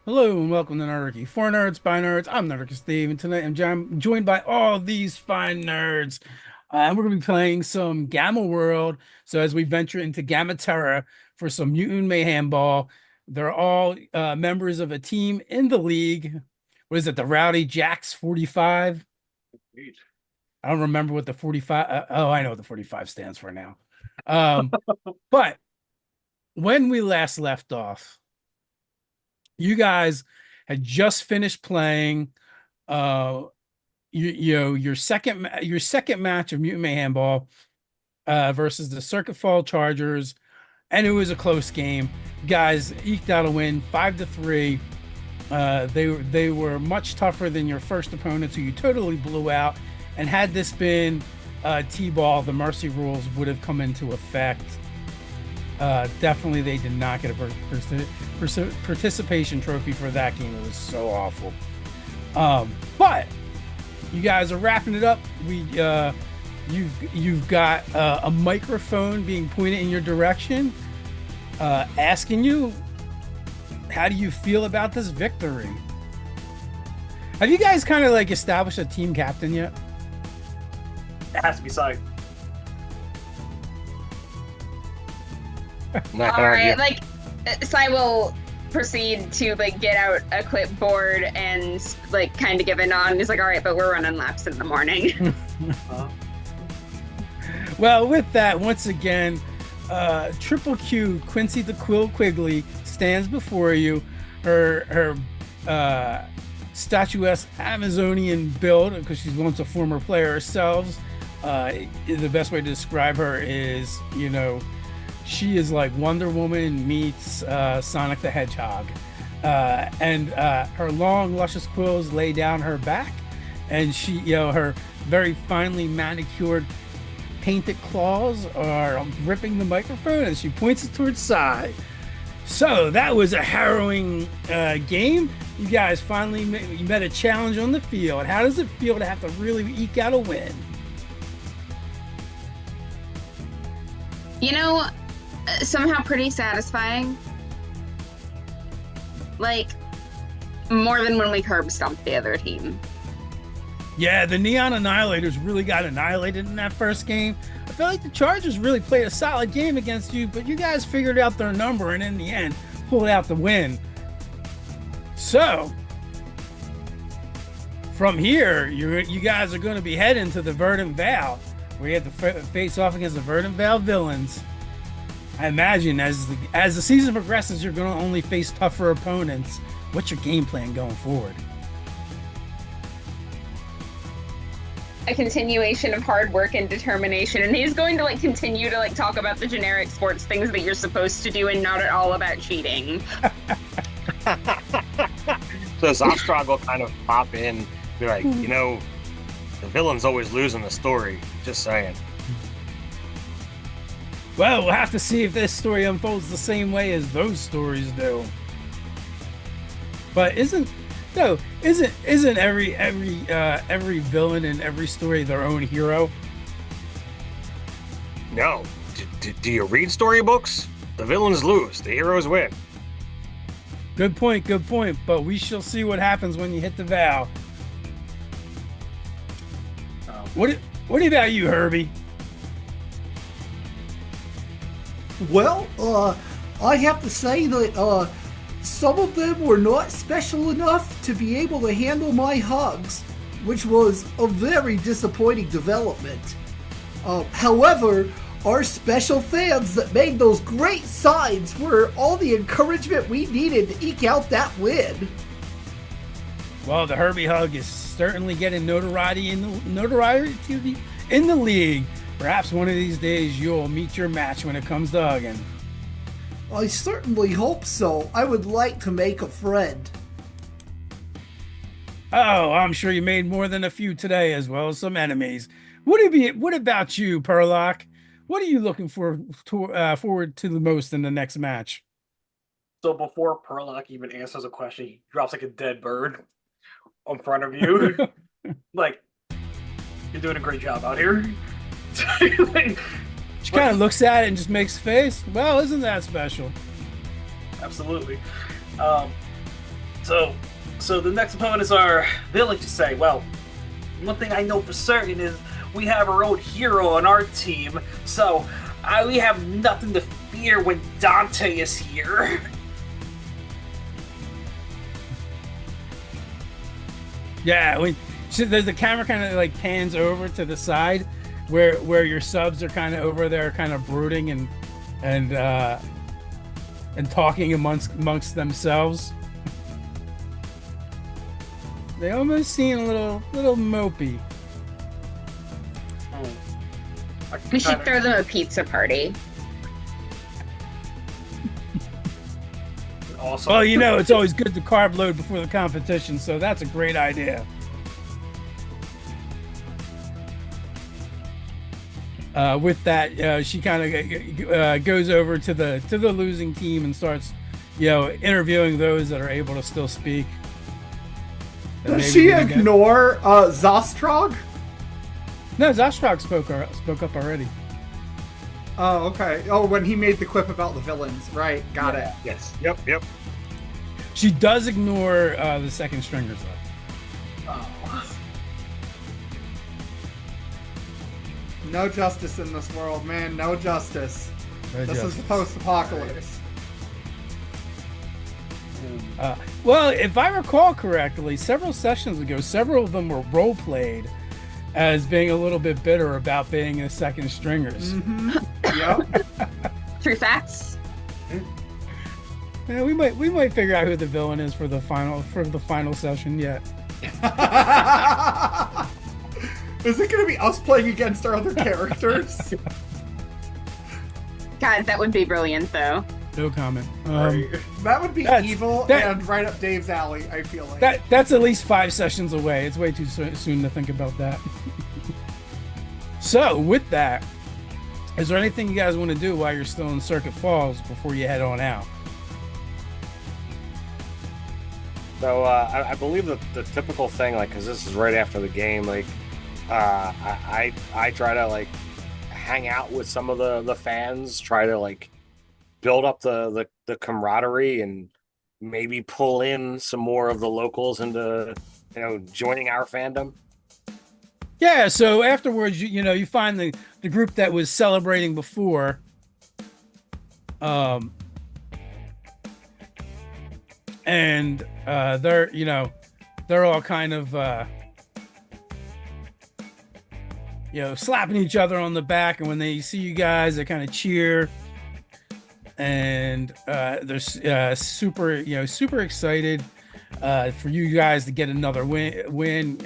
Hello and welcome to Nerdarchy. For nerds, by nerds, I'm Nerdarchy Steve, and tonight I'm joined by all these fine nerds. And we're going to be playing some Gamma World. So as we venture into GammaTerra for some Mutant Mayhemball, they're all members of a team in the league. What is it? The Rowdy Jacks 45? Sweet. I don't remember what the 45. Oh, I know what the 45 stands for now. Um, but when we last left off, you guys had just finished playing your second match of Mutant Mayhem Ball versus the Circuit Fall Chargers, and it was a close game. Guys eked out a win 5-3. They were much tougher than your first opponents, who you totally blew out. And had this been T-ball, the mercy rules would have come into effect. Definitely, they did not get a participation trophy for that game. It was so awful. But you guys are wrapping it up. You've got a microphone being pointed in your direction, asking you, how do you feel about this victory? Have you guys kind of like established a team captain yet? It has to be Sai. All right, like Sai will proceed to like get out a clipboard and like kind of give a nod. And he's like, "All right, but we're running laps in the morning." Well, with that, once again, Triple Q Quincy the Quill Quigley stands before you. Her statuesque Amazonian build, because she's once a former player herself. The best way to describe her is, she is like Wonder Woman meets Sonic the Hedgehog. And her long, luscious quills lay down her back, and her very finely manicured, painted claws are gripping the microphone as she points it towards Sai. So that was a harrowing game. You guys finally met a challenge on the field. How does it feel to have to really eke out a win? Somehow pretty satisfying. Like, more than when we curb stomped the other team. Yeah, the Neon Annihilators really got annihilated in that first game. I feel like the Chargers really played a solid game against you, but you guys figured out their number and in the end pulled out the win. So, from here, you guys are going to be heading to the Verdant Vale, where you have to face off against the Verdant Vale villains. I imagine as the season progresses, you're going to only face tougher opponents. What's your game plan going forward? A continuation of hard work and determination, and he's going to continue to talk about the generic sports things that you're supposed to do and not at all about cheating. So Zostron will kind of pop in, be like, the villain's always losing the story. Just saying. Well, we'll have to see if this story unfolds the same way as those stories do. But isn't every villain in every story their own hero? No. Do you read storybooks? The villains lose, the heroes win. Good point. But we shall see what happens when you hit the Val. What about you, Herbie? Well, I have to say that some of them were not special enough to be able to handle my hugs, which was a very disappointing development. However, our special fans that made those great signs were all the encouragement we needed to eke out that win. Well, the Herbie hug is certainly getting notoriety in the league. Perhaps one of these days you'll meet your match when it comes to hugging. I certainly hope so. I would like to make a friend. Oh, I'm sure you made more than a few today, as well as some enemies. What about you, Perlock? What are you looking forward to the most in the next match? So before Perlock even answers a question, he drops like a dead bird in front of you. Like, you're doing a great job out here. She kind of looks at it and just makes a face. Well, isn't that special? Absolutely. So the next opponents are, they'll let you say, well, one thing I know for certain is we have our own hero on our team, so we have nothing to fear when Dante is here. Yeah, the camera kind of like pans over to the side where your subs are kind of over there, kind of brooding and talking amongst themselves. They almost seem a little mopey. We should throw them a pizza party. Awesome. Well, it's always good to carb load before the competition, so that's a great idea. With that, she kind of goes over to the losing team and starts, interviewing those that are able to still speak. Does she ignore Zostrog? No, Zostrog spoke up already. Oh, okay. Oh, when he made the quip about the villains. Right, got it. Yes. Yep. She does ignore the second stringers, though. Oh. No justice in this world, man. No justice. This is the post-apocalypse. Well, if I recall correctly, several sessions ago, several of them were role-played as being a little bit bitter about being the second stringers. Mm-hmm. Yep. True facts. Yeah, we might figure out who the villain is for the final session yet. Is it going to be us playing against our other characters? God, that would be brilliant, though. No comment. That would be evil and right up Dave's alley, I feel like. That's at least 5 sessions away. It's way too soon to think about that. So, with that, is there anything you guys want to do while you're still in Circuit Falls before you head on out? So I believe that the typical thing, like, because this is right after the game, like, I try to like hang out with some of the fans, try to like build up the camaraderie, and maybe pull in some more of the locals into joining our fandom. Yeah. So afterwards, you find the group that was celebrating before. And they're all kind of slapping each other on the back, and when they see you guys, they kind of cheer, and they're super excited for you guys to get another win.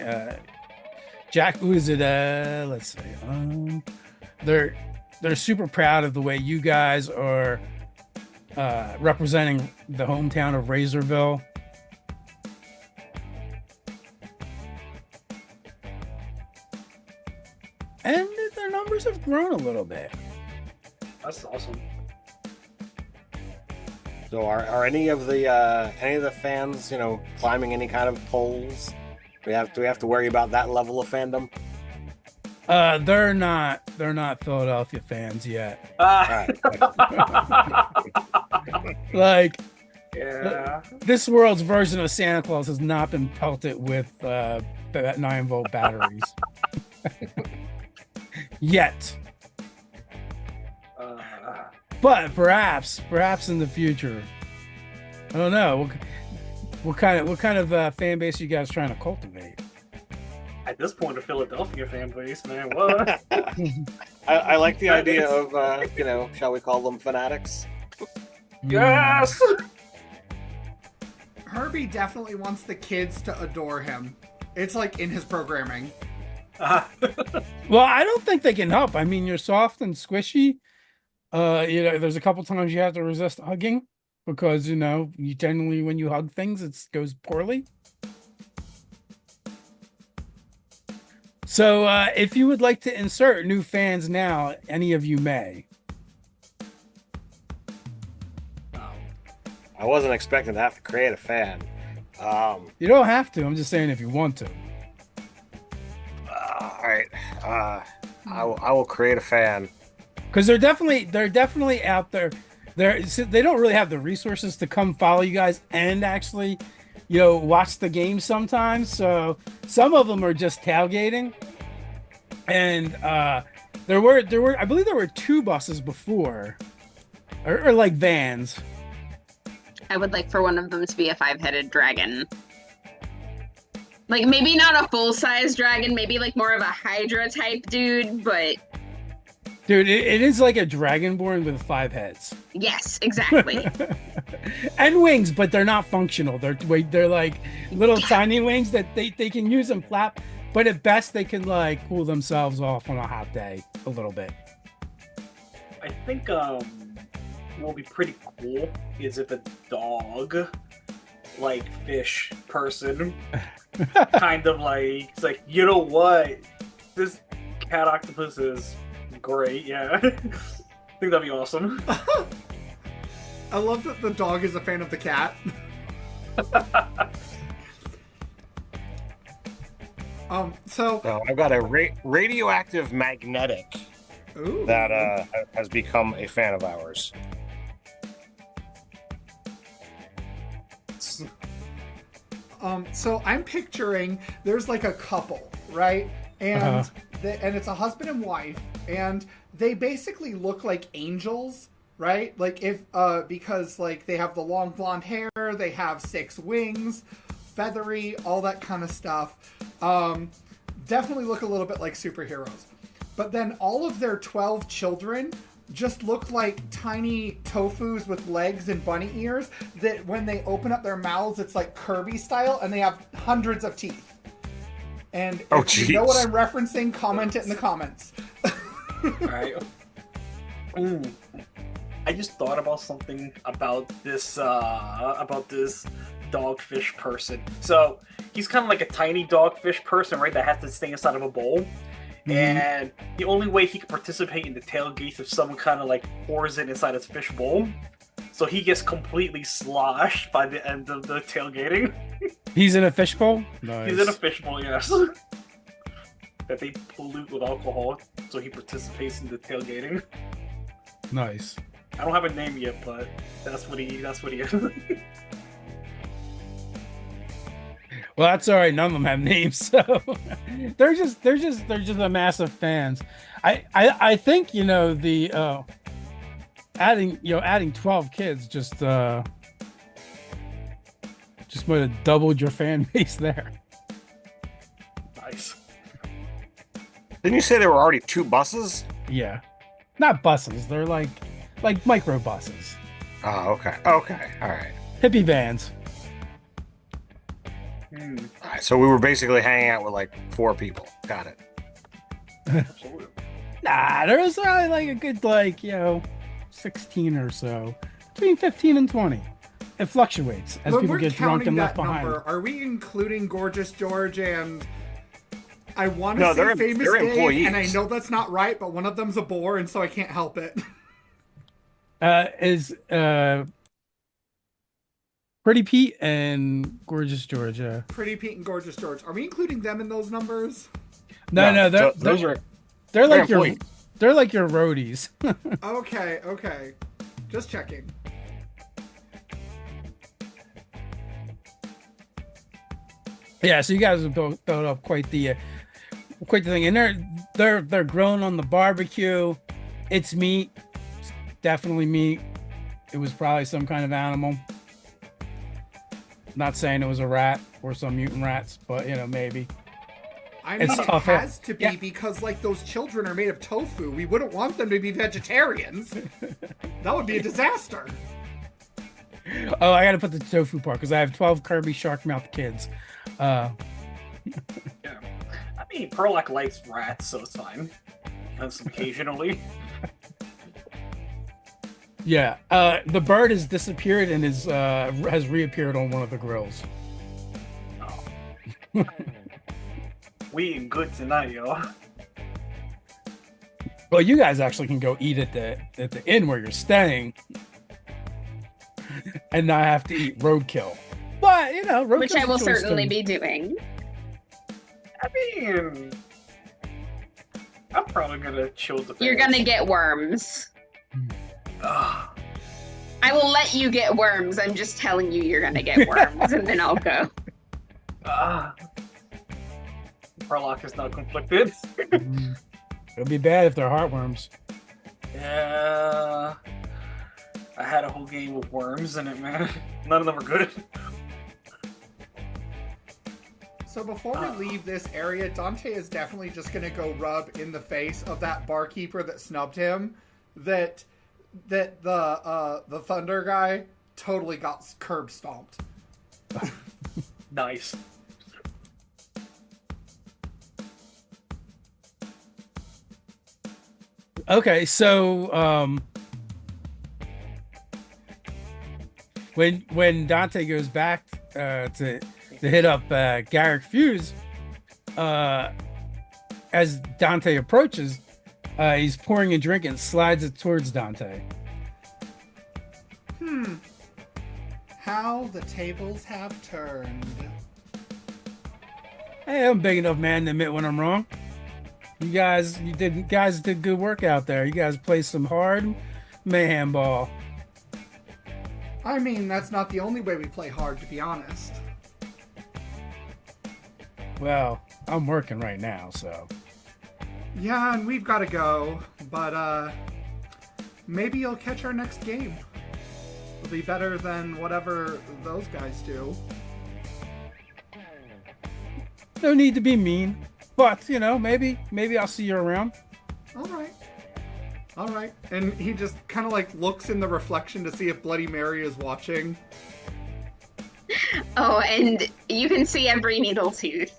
Jack, who is it? Let's see. They're super proud of the way you guys are representing the hometown of Razorville. And their numbers have grown a little bit. That's awesome. So are any of the fans, climbing any kind of poles? Do we have to worry about that level of fandom? They're not Philadelphia fans yet. Like, yeah. This world's version of Santa Claus has not been pelted with 9-volt batteries. Yet. But perhaps in the future. I don't know. What kind of fan base are you guys trying to cultivate? At this point, a Philadelphia fan base, man. What? I like the idea of shall we call them fanatics? Yes. Herbie definitely wants the kids to adore him. It's like in his programming. Well, I don't think they can help. I mean, you're soft and squishy. There's a couple times you have to resist hugging because you generally when you hug things, it goes poorly. So, if you would like to insert new fans now, any of you may. I wasn't expecting to have to create a fan. You don't have to. I'm just saying if you want to. All right. I will create a fan. Because they're definitely out there. They don't really have the resources to come follow you guys and actually watch the game sometimes. So some of them are just tailgating, and there were I believe there were 2 buses before, or like vans. I would like for one of them to be a 5-headed dragon. Like, maybe not a full-size dragon, maybe like more of a Hydra type dude, but... Dude, it is like a dragonborn with 5 heads. Yes, exactly. And wings, but they're not functional. They're like little tiny wings that they can use and flap, but at best they can like cool themselves off on a hot day a little bit. I think what will be pretty cool is if a dog, like fish person, kind of like, it's like, you know what? This cat octopus is great, yeah. I think that'd be awesome. I love that the dog is a fan of the cat. So I've got a radioactive magnetic ooh. that has become a fan of ours. So I'm picturing there's like a couple, right? And and it's a husband and wife, and they basically look like angels, right? Like if because like they have the long blonde hair, they have 6 wings, feathery, all that kind of stuff. Definitely look a little bit like superheroes. But then all of their 12 children just look like tiny tofus with legs and bunny ears that when they open up their mouths, it's like Kirby style, and they have hundreds of teeth. And if you know what I'm referencing, comment it in the comments. Alright. I just thought about something about this dogfish person. So he's kind of like a tiny dogfish person, right? That has to stay inside of a bowl. Mm-hmm. And the only way he can participate in the tailgate is if someone kind of like pours it inside his fish bowl. So he gets completely sloshed by the end of the tailgating. He's in a fishbowl? Nice. He's in a fishbowl, yes. That they pollute with alcohol, so he participates in the tailgating. Nice. I don't have a name yet, but that's what he is. Well, that's all right. None of them have names, so they're just a massive fans. I think the adding 12 kids just might have doubled your fan base there. Nice. Didn't you say there were already 2 buses? Yeah, not buses. They're like micro buses. Oh, okay, all right. Hippie vans. All right, so we were basically hanging out with like 4 people. Got it. Absolutely. Nah, there was probably like a good 16 or so, between 15 and 20. It fluctuates as when people we're get drunk and left number, behind. are we including Gorgeous George and I want to No, say they're Famous they're Dave, employees. and I know that's not right, but one of them's a bore, and so I can't help it. Is Pretty Pete and Gorgeous George. Pretty Pete and Gorgeous George. Are we including them in those numbers? No, they're like employees. they're like your roadies. Okay. Just checking. Yeah, so you guys have built up quite the thing, and they're growing on the barbecue. It's meat, it's definitely meat. It was probably some kind of animal. Not saying it was a rat or some mutant rats, but maybe. I mean, It's it tough. has to be Yeah. because, like, those children are made of tofu. We wouldn't want them to be vegetarians. That would be a disaster. Oh, I got to put the tofu part because I have 12 Kirby shark mouth kids. Yeah. I mean, Perlac likes rats, so it's fine. Occasionally. Yeah, the bird has disappeared and has reappeared on one of the grills. Oh. We eating good tonight, yo. Well, you guys actually can go eat at the inn where you're staying, and not have to eat roadkill. But roadkill, Which I will certainly be doing. I mean, I'm probably gonna chill the. You're gonna get worms. Ugh. I will let you get worms. I'm just telling you you're gonna get worms, and then I'll go. Parlock is not conflicted. It'll be bad if they're heartworms. Yeah. I had a whole game of worms in it, man. None of them were good. So before we leave this area, Dante is definitely just going to go rub in the face of that barkeeper that snubbed him that the Thunder guy totally got curb stomped. Nice. Okay, so when Dante goes back to hit up Garrick Fuse, as Dante approaches, he's pouring a drink and slides it towards Dante. How the tables have turned. Hey, I'm a big enough man to admit when I'm wrong. You guys did good work out there. You guys played some hard Mayhemball. I mean, that's not the only way we play hard, to be honest. Well, I'm working right now, so. Yeah, and we've got to go, but maybe you'll catch our next game. It'll be better than whatever those guys do. No need to be mean, but maybe I'll see you around. All right. And he just kind of like looks in the reflection to see if Bloody Mary is watching. Oh, and you can see every needle tooth.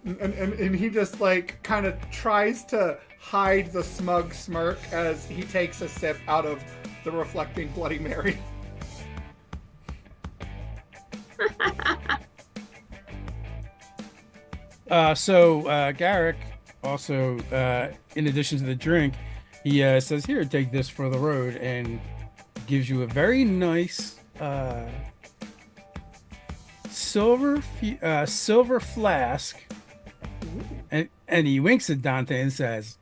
and he just like kind of tries to hide the smug smirk as he takes a sip out of the reflecting Bloody Mary. So Garrick also, in addition to the drink, he says, "Here, take this for the road," and gives you a very nice silver flask, and he winks at Dante and says,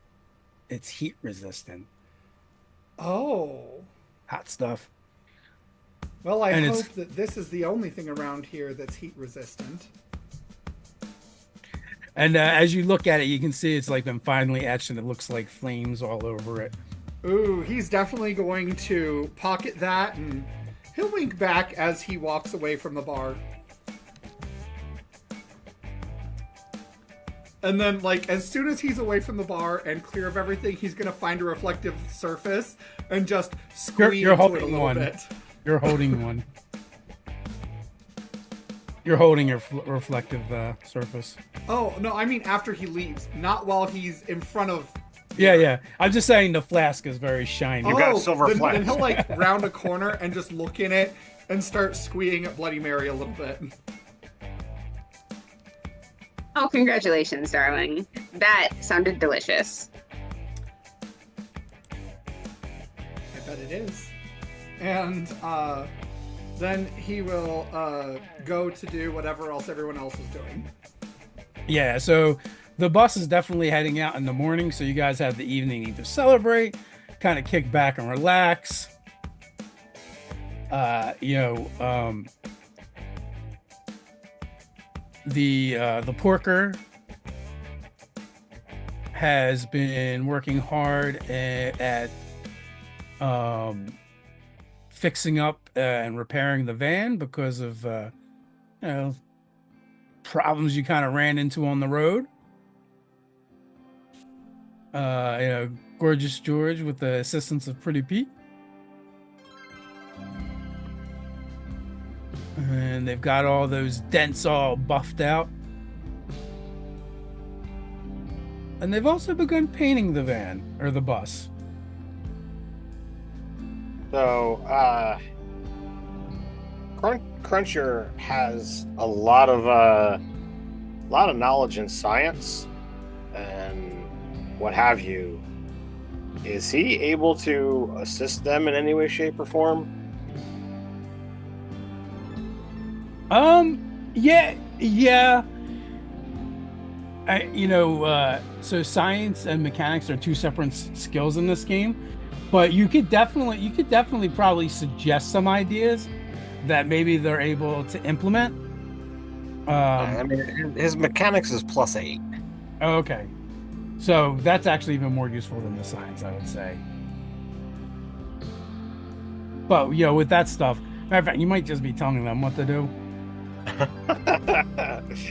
"It's heat resistant." Oh. Hot stuff. Well, I And hope it's- that this is the only thing around here that's heat resistant. And as you look at it, you can see it's like been finely etched, and it looks like flames all over it. Ooh, he's definitely going to pocket that, and he'll wink back as he walks away from the bar. And then, like, as soon as he's away from the bar and clear of everything, he's going to find a reflective surface and just squeeze You're into it a holding little one. bit. You're holding one. You're holding your reflective surface. Oh, no, I mean after he leaves, not while he's in front of... Yeah. I'm just saying the flask is very shiny. got a silver then, flask. Then he'll, like, round a corner and just look in it and start squeeing at Bloody Mary a little bit. Oh, congratulations, darling. That sounded delicious. I bet it is. And then he will go to do whatever else everyone else is doing. Yeah, so the bus is definitely heading out in the morning, so you guys have the evening to celebrate, kind of kick back and relax. The porker has been working hard at fixing up and repairing the van because of problems you kind of ran into on the road. Gorgeous George with the assistance of Pretty Pete. And they've got all those dents all buffed out. And they've also begun painting the van, or the bus. So, Cruncher has a lot of knowledge in science and what have you. Is he able to assist them in any way, shape, or form? Yeah. So science and mechanics are two separate skills in this game. But you could definitely probably suggest some ideas that maybe they're able to implement. I mean, his mechanics is +8. Okay. So that's actually even more useful than the science, I would say. But with that stuff, matter of fact, you might just be telling them what to do.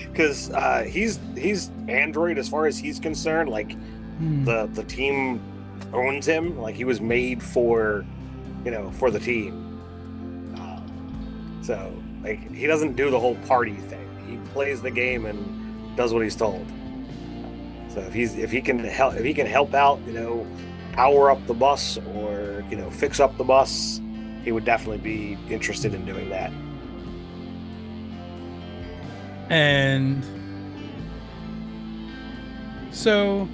Because he's Android as far as he's concerned. Like the team owns him. Like he was made for the team. So like he doesn't do the whole party thing. He plays the game and does what he's told. So if he can help out, power up the bus or fix up the bus, he would definitely be interested in doing that. And so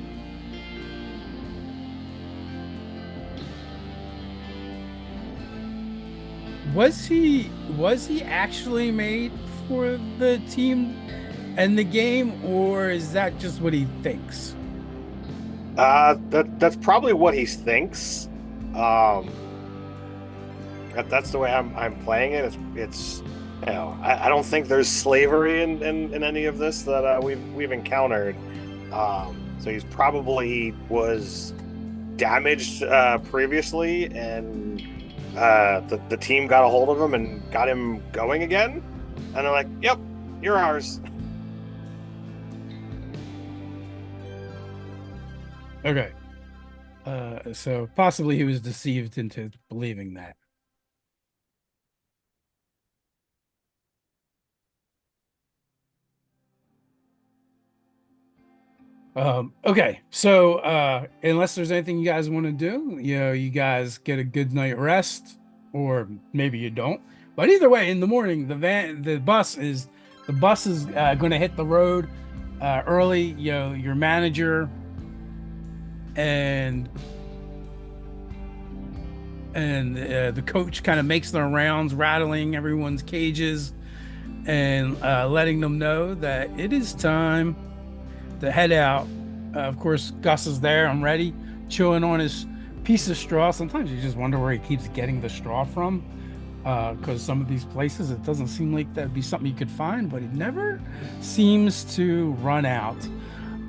was he actually made for the team and the game, or is that just what he thinks? That's probably what he thinks. That's the way I'm playing it. It's I don't think there's slavery in any of this that we've encountered. So he's probably was damaged previously, and the team got a hold of him and got him going again. And they're like, "Yep, you're ours." Okay. So possibly he was deceived into believing that. Okay, so unless there's anything you guys want to do, you guys get a good night rest, or maybe you don't. But either way, in the morning, the bus is going to hit the road early. Your manager and the coach kind of makes their rounds, rattling everyone's cages and letting them know that it is time to head out. Of course, Gus is there and ready, chewing on his piece of straw. Sometimes you just wonder where he keeps getting the straw from, because some of these places, it doesn't seem like that'd be something you could find, but it never seems to run out.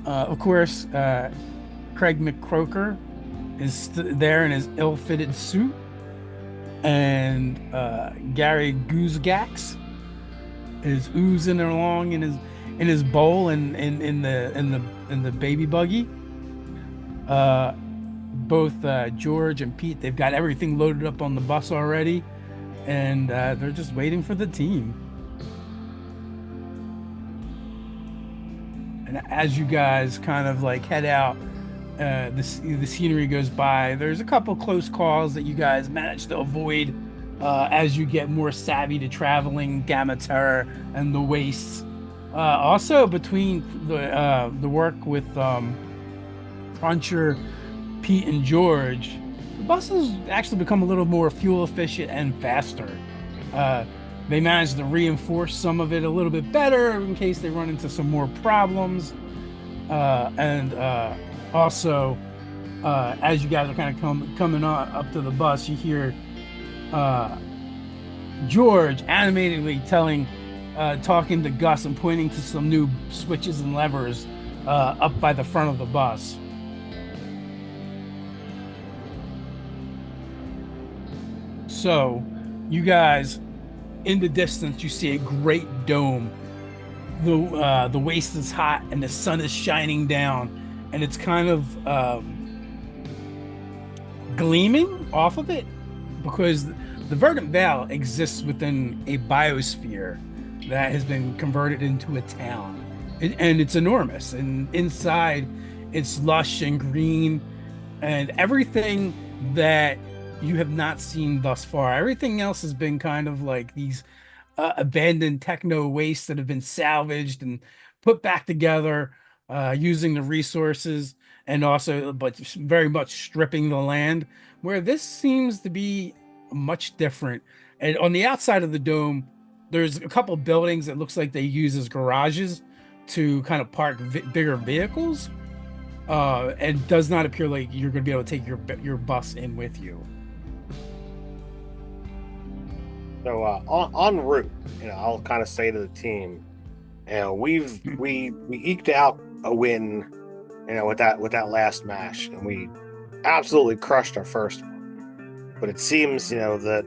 Of course, Craig McCroker is there in his ill-fitted suit, and Gary Goosgax is oozing along in his bowl and in the baby buggy. Both George and Pete, they've got everything loaded up on the bus already, and they're just waiting for the team. And as you guys kind of like head out, the scenery goes by. There's a couple close calls that you guys manage to avoid as you get more savvy to traveling GammaTerra and the wastes. Also, between the work with Cruncher, Pete, and George, the buses actually become a little more fuel efficient and faster. They managed to reinforce some of it a little bit better in case they run into some more problems. And also, as you guys are kind of coming on up to the bus, you hear George animatedly talking to Gus and pointing to some new switches and levers up by the front of the bus. So, you guys, in the distance, you see a great dome. The waste is hot and the sun is shining down, and it's kind of gleaming off of it because the Verdant Vale exists within a biosphere that has been converted into a town, and it's enormous, and inside it's lush and green and everything that you have not seen thus far. Everything else has been kind of like these abandoned techno wastes that have been salvaged and put back together using the resources, and also but very much stripping the land, where this seems to be much different. And on the outside of the dome, there's a couple buildings that looks like they use as garages to kind of park bigger vehicles. and does not appear like you're going to be able to take your bus in with you. So en route, I'll kind of say to the team, we eked out a win, with that last match, and we absolutely crushed our first one. But it seems, that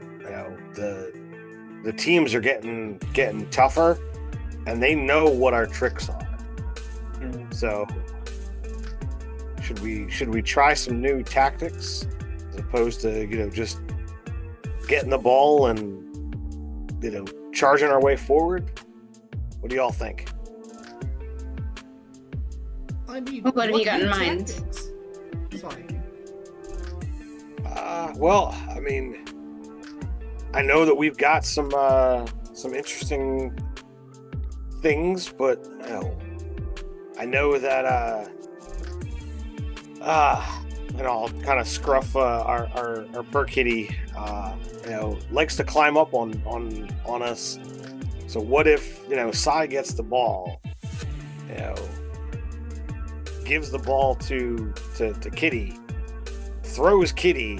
the teams are getting tougher, and they know what our tricks are. So should we try some new tactics as opposed to just getting the ball and charging our way forward? What do y'all think? I mean, What have you got in mind? tactics? Sorry. Well, I mean, I know that we've got some interesting things, but I know that I'll kind of scruff our fur kitty. Likes to climb up on us. So what if Sai gets the ball, gives the ball to Kitty, throws Kitty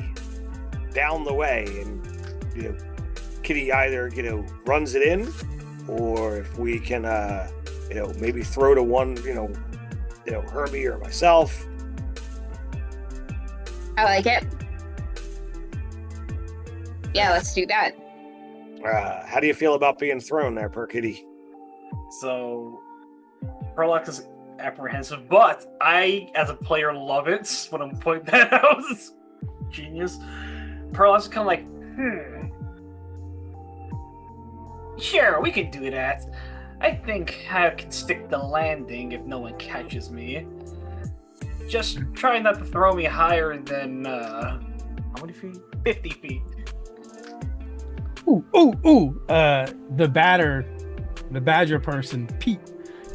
down the way, and Kitty either runs it in, or if we can maybe throw to one Herbie or myself. I like it. Yeah, let's do that. How do you feel about being thrown there, per Kitty? So, Perlock is apprehensive, but I, as a player, love it when I'm pointing that out. It's genius. Perlock's kind of like, sure, we can do that. I think I can stick the landing if no one catches me. Just try not to throw me higher than, how many feet? 50 feet. The badger person, Pete,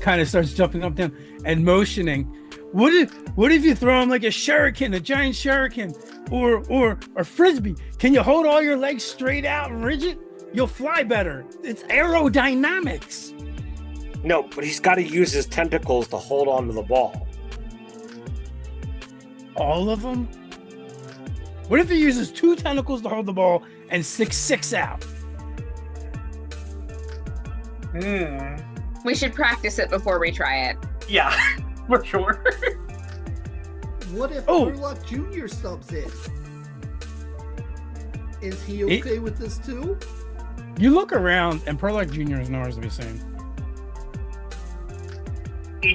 kind of starts jumping up down and motioning. What if you throw him like a shuriken, a giant shuriken, or frisbee? Can you hold all your legs straight out and rigid? You'll fly better. It's aerodynamics. No, but he's got to use his tentacles to hold on to the ball. All of them? What if he uses 2 tentacles to hold the ball and 6 out? We should practice it before we try it. Yeah, for sure. What if Murloc Jr. subs in? Is he okay with this too? You look around, and Perlock Jr. is nowhere to be seen.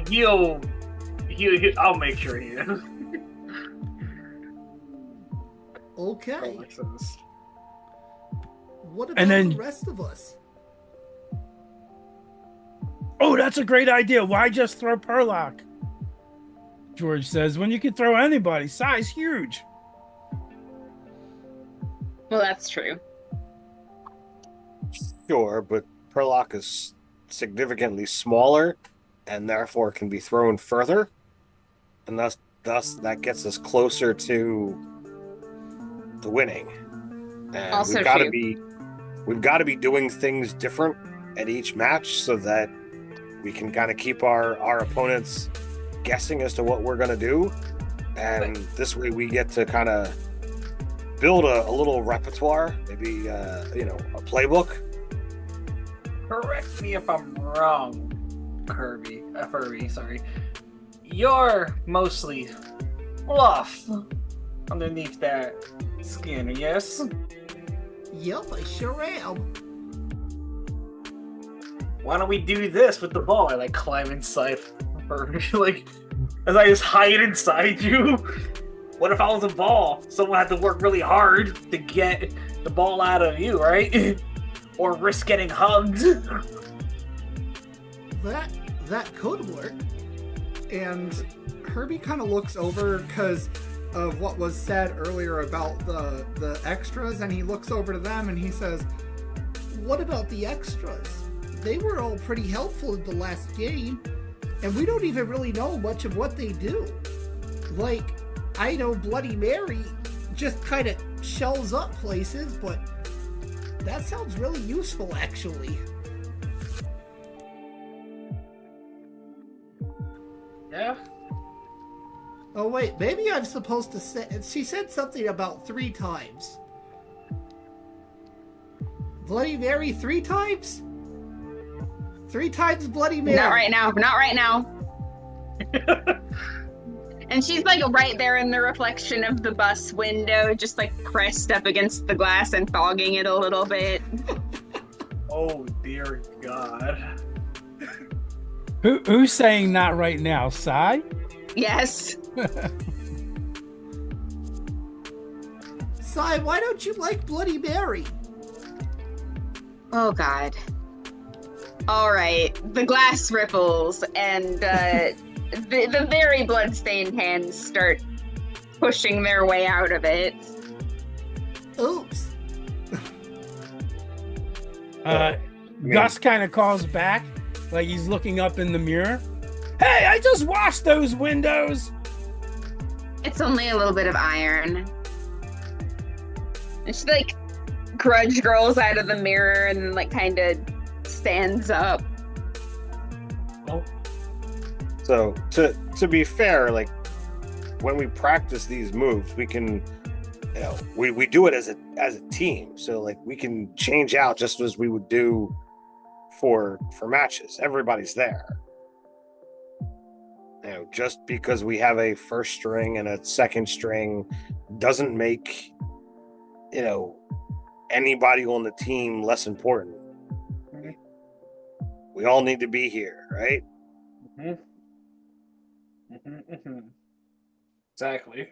He'll I'll make sure he is. Okay. What about And then- the rest of us? Oh, that's a great idea. Why just throw Perlock? George says, when you can throw anybody. Size huge. Well, that's true. Sure, but Perlock is significantly smaller and therefore can be thrown further. And thus that gets us closer to the winning. And Also we've got to be doing things different at each match so that we can kind of keep our opponents guessing as to what we're going to do. And this way we get to kind of build a little repertoire, maybe, a playbook. Correct me if I'm wrong, Furby, sorry. You're mostly fluff underneath that skin, yes? Yep, I sure am. Why don't we do this with the ball? I climb inside Furby, as I just hide inside you. What if I was a ball? Someone had to work really hard to get the ball out of you, right? Or risk getting hugged. That could work. And Herbie kind of looks over because of what was said earlier about the extras, and he looks over to them and he says, what about the extras? They were all pretty helpful in the last game, and we don't even really know much of what they do. I know Bloody Mary just kind of shells up places, but that sounds really useful, actually. Yeah. Oh wait, maybe I'm supposed to say. She said something about 3 times. Bloody Mary 3 times? 3 times Bloody Mary. Not right now. Not right now. And she's like right there in the reflection of the bus window, just like pressed up against the glass and fogging it a little bit. Oh dear God. Who's saying not right now? Sai? Yes. Sai, why don't you like Bloody Mary? Oh God. All right. The glass ripples and the very bloodstained hands start pushing their way out of it. Oops. Gus kind of calls back, like he's looking up in the mirror. Hey, I just washed those windows. It's only a little bit of iron. And she like grudge girls out of the mirror and like kind of stands up. So to be fair, like when we practice these moves, we can, you know, we do it as a team. So like we can change out just as we would do for matches. Everybody's there. You know, just because we have a first string and a second string doesn't make, you know, anybody on the team less important. Mhm. We all need to be here, right? Mm-hmm. Mm-hmm, mm-hmm. Exactly.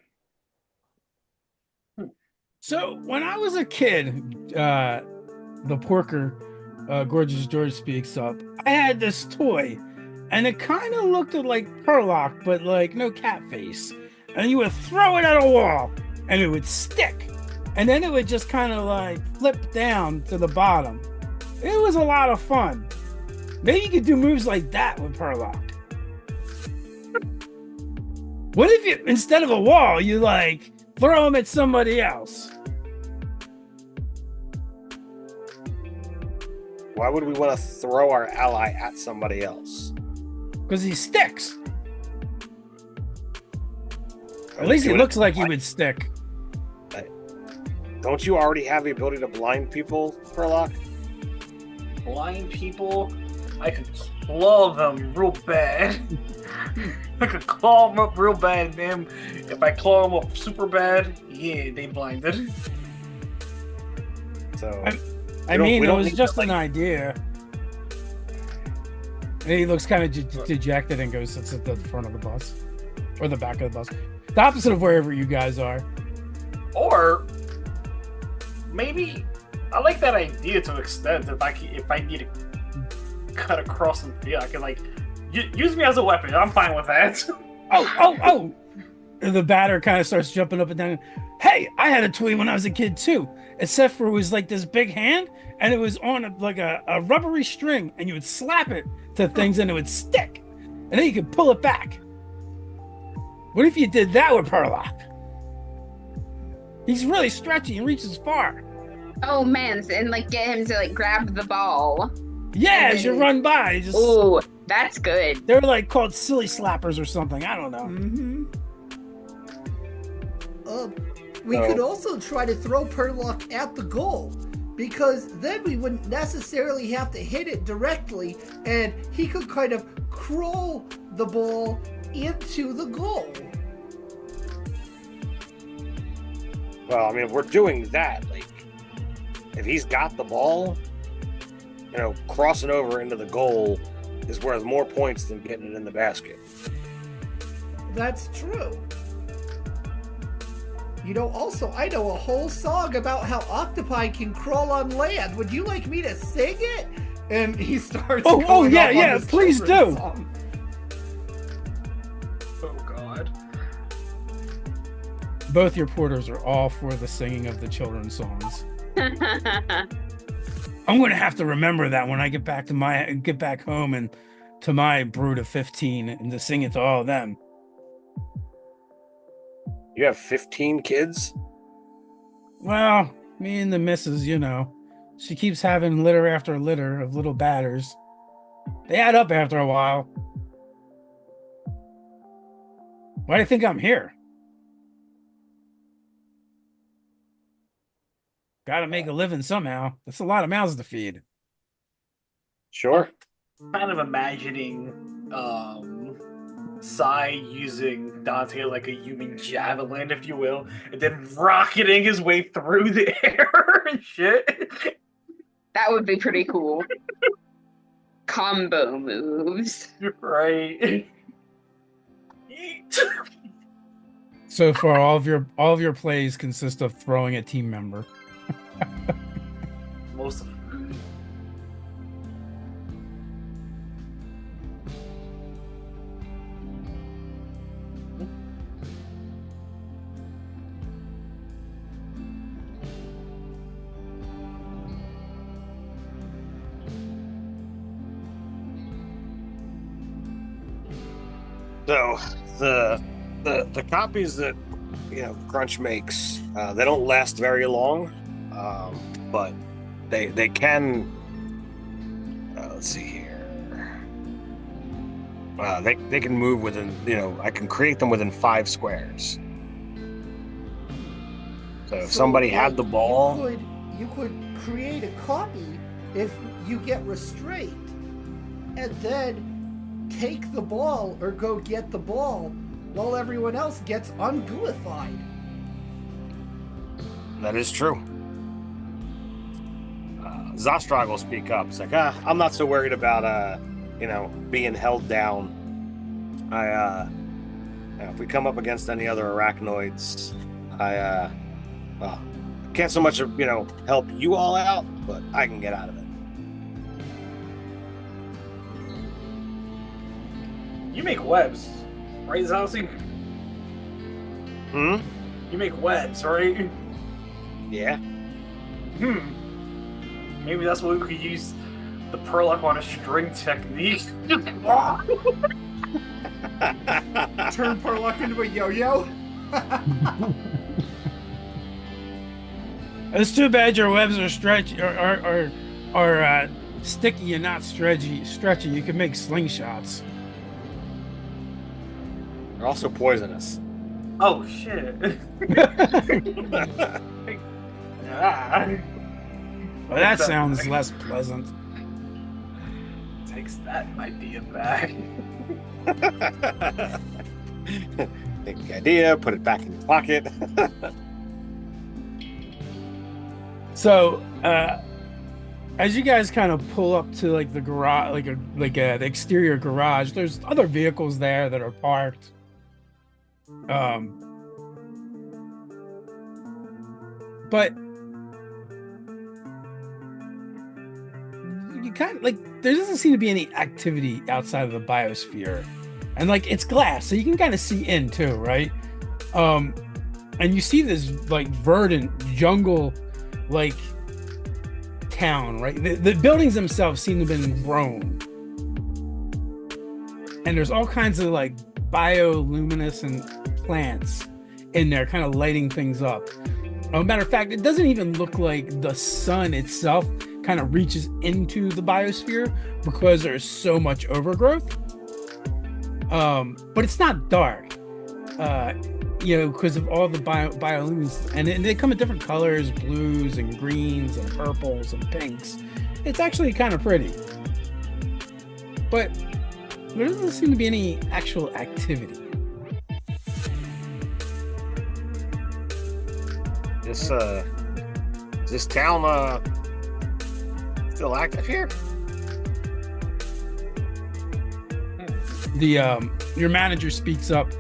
So when I was a kid, the porker, Gorgeous George speaks up. I had this toy, and it kind of looked like Perlock, but like no cat face. And you would throw it at a wall, and it would stick, and then it would just kind of like flip down to the bottom. It was a lot of fun. Maybe you could do moves like that with Perlock. What if you, instead of a wall, you like throw them at somebody else? Why would we want to throw our ally at somebody else? Because he sticks. At least he looks like he would stick. Don't you already have the ability to blind people, Perlock? Blind people, I could claw them real bad. I could claw them up real bad, damn. If I claw them up super bad, yeah, they blinded. So I mean, it was just an idea. And he looks kind of dejected and goes, sits at the front of the bus. Or the back of the bus. The opposite of wherever you guys are. Or maybe I like that idea to an extent. If I need to cut across the field, I can like use me as a weapon. I'm fine with that. Oh! And the batter kind of starts jumping up and down. Hey, I had a toy when I was a kid too. Except for it was like this big hand, and it was on a rubbery string, and you would slap it to things, and it would stick, and then you could pull it back. What if you did that with Perlock? He's really stretchy and reaches far. Oh man, and like get him to like grab the ball. Yeah, as you run by. Just, oh, that's good. They're like called silly slappers or something. I don't know. Mm-hmm. We could also try to throw Perlock at the goal, because then we wouldn't necessarily have to hit it directly, and he could kind of crawl the ball into the goal. Well, I mean, if we're doing that, like, if he's got the ball, you know, crossing over into the goal is worth more points than getting it in the basket. That's true. You know, also, I know a whole song about how octopi can crawl on land. Would you like me to sing it? And he starts. Oh, yeah, please do. Song. Oh God. Both your porters are all for the singing of the children's songs. I'm going to have to remember that when I get back home and to my brood of 15 and to sing it to all of them. You have 15 kids? Well, me and the missus, you know, she keeps having litter after litter of little batters. They add up after a while. Why do you think I'm here? Got to make a living somehow. That's a lot of mouths to feed. Sure. Kind of imagining Sai using Dante like a human javelin, if you will, and then rocketing his way through the air and shit. That would be pretty cool. Combo moves. Right. So far, all of your plays consist of throwing a team member. Most of them. So the copies that Crunch makes, they don't last very long, but they can. Let's see here. They can move within. I can create them within 5 squares. So if somebody had the ball, you could create a copy if you get restrained, and then take the ball or go get the ball while everyone else gets ungluified. that is true. Zastrog will speak up. It's like, I'm not so worried about being held down. If we come up against any other arachnoids, can't so much help you all out, but I can get out of it. You make webs, right, Zalsing? You make webs, right? Yeah. Maybe that's what we could use the Perlock on a string technique. Turn Perlock into a yo-yo. It's too bad your webs are sticky and not stretchy. You can make slingshots. They're also poisonous. Oh shit. Well, that sounds less pleasant. Takes that idea back. Take the idea, put it back in your pocket. So, as you guys kind of pull up to like the garage, the exterior garage, there's other vehicles there that are parked. But you kind of there doesn't seem to be any activity outside of the biosphere, and it's glass, so you can kind of see in too, right? And you see this verdant jungle town, right? The buildings themselves seem to have been grown, and there's all kinds of bioluminescent plants in there, kind of lighting things up. Matter of fact, it doesn't even look like the sun itself kind of reaches into the biosphere because there's so much overgrowth. But it's not dark, because of all the bioluminescence, and they come in different colors, blues and greens and purples and pinks. It's actually kind of pretty, but there doesn't seem to be any actual activity. Is this town still active here? Your manager speaks up.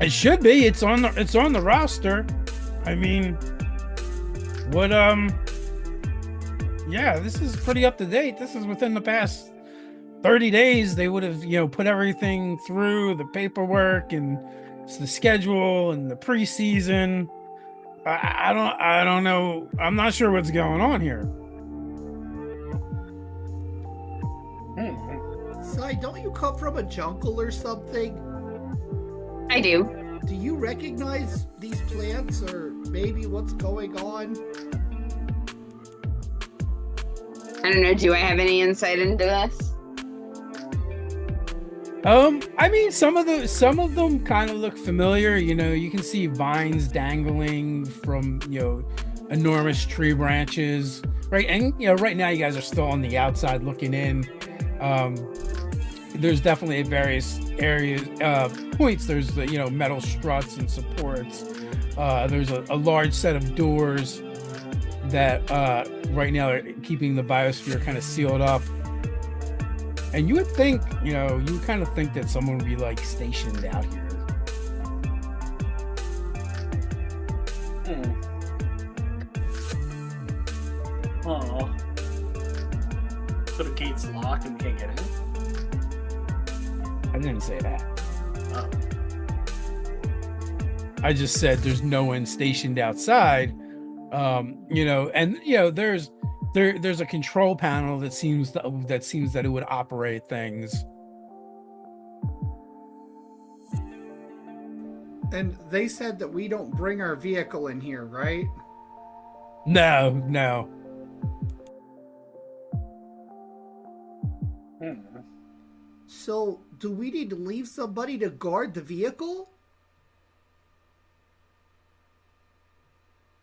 It should be. It's on the roster. I mean, what? Yeah, this is pretty up to date. This is within the past 30 days. They would have, put everything through the paperwork and the schedule and the preseason. I don't know. I'm not sure what's going on here. Sai, don't you come from a jungle or something? I do. Do you recognize these plants or maybe what's going on? I don't know. Do I have any insight into this? I mean, some of them kind of look familiar. You know, you can see vines dangling from, you know, enormous tree branches, right? And you know, right now you guys are still on the outside looking in. There's definitely at various areas, points. There's the, you know, metal struts and supports. There's a large set of doors that right now are keeping the biosphere kind of sealed up. And you would think, you know, you kind of think that someone would be like stationed out here. Oh. So the gate's locked and we can't get in? I didn't say that. Oh. I just said there's no one stationed outside. You know, and you know, there's a control panel that seems that it would operate things. And they said that we don't bring our vehicle in here, right? No. So, do we need to leave somebody to guard the vehicle?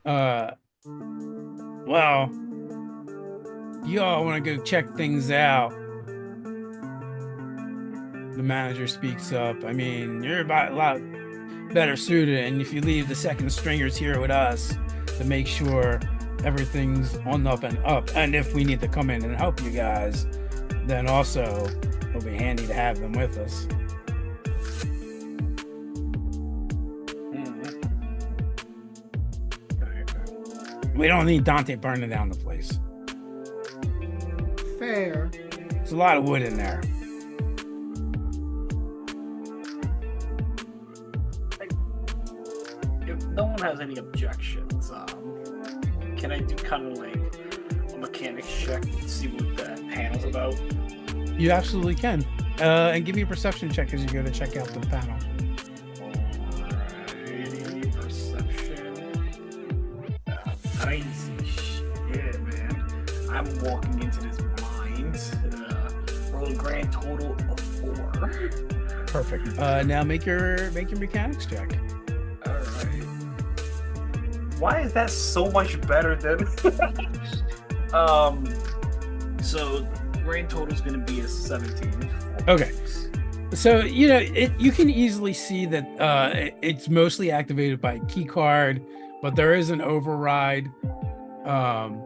Well, you all want to go check things out. The manager speaks up. I mean, you're about a lot better suited, and if you leave the second stringers here with us to make sure everything's on the up and up, and if we need to come in and help you guys, then also it'll be handy to have them with us. We don't need Dante burning down the place. Fair. There's a lot of wood in there. If no one has any objections, can I do kind of like a mechanics check and see what that panel's about? You absolutely can. And give me a perception check as you go to check out the panel. Alrighty, perception. Nice shit, man. I'm walking into this mind. Roll a grand total of 4. Perfect. Now make your mechanics check. Alright. Why is that so much better than so grand total is gonna be a 17. Okay. So you know you can easily see that it's mostly activated by key card, but there is an override, and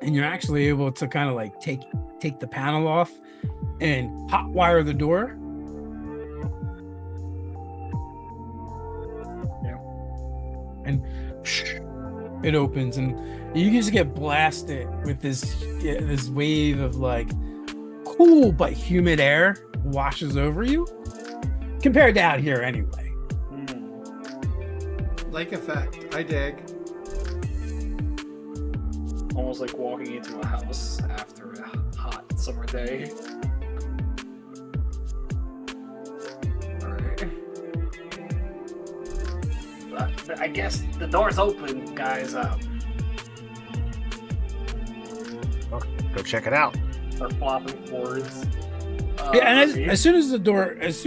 you're actually able to kind of like take the panel off and hotwire the door. Yeah. And it opens, and you just get blasted with this wave of like cool but humid air washes over you, compared to out here anyway. Lake effect. I dig. Almost like walking into a house after a hot summer day. Alright. I guess the door's open, guys. Go check it out. Start flopping forwards. Yeah, and as soon as the door is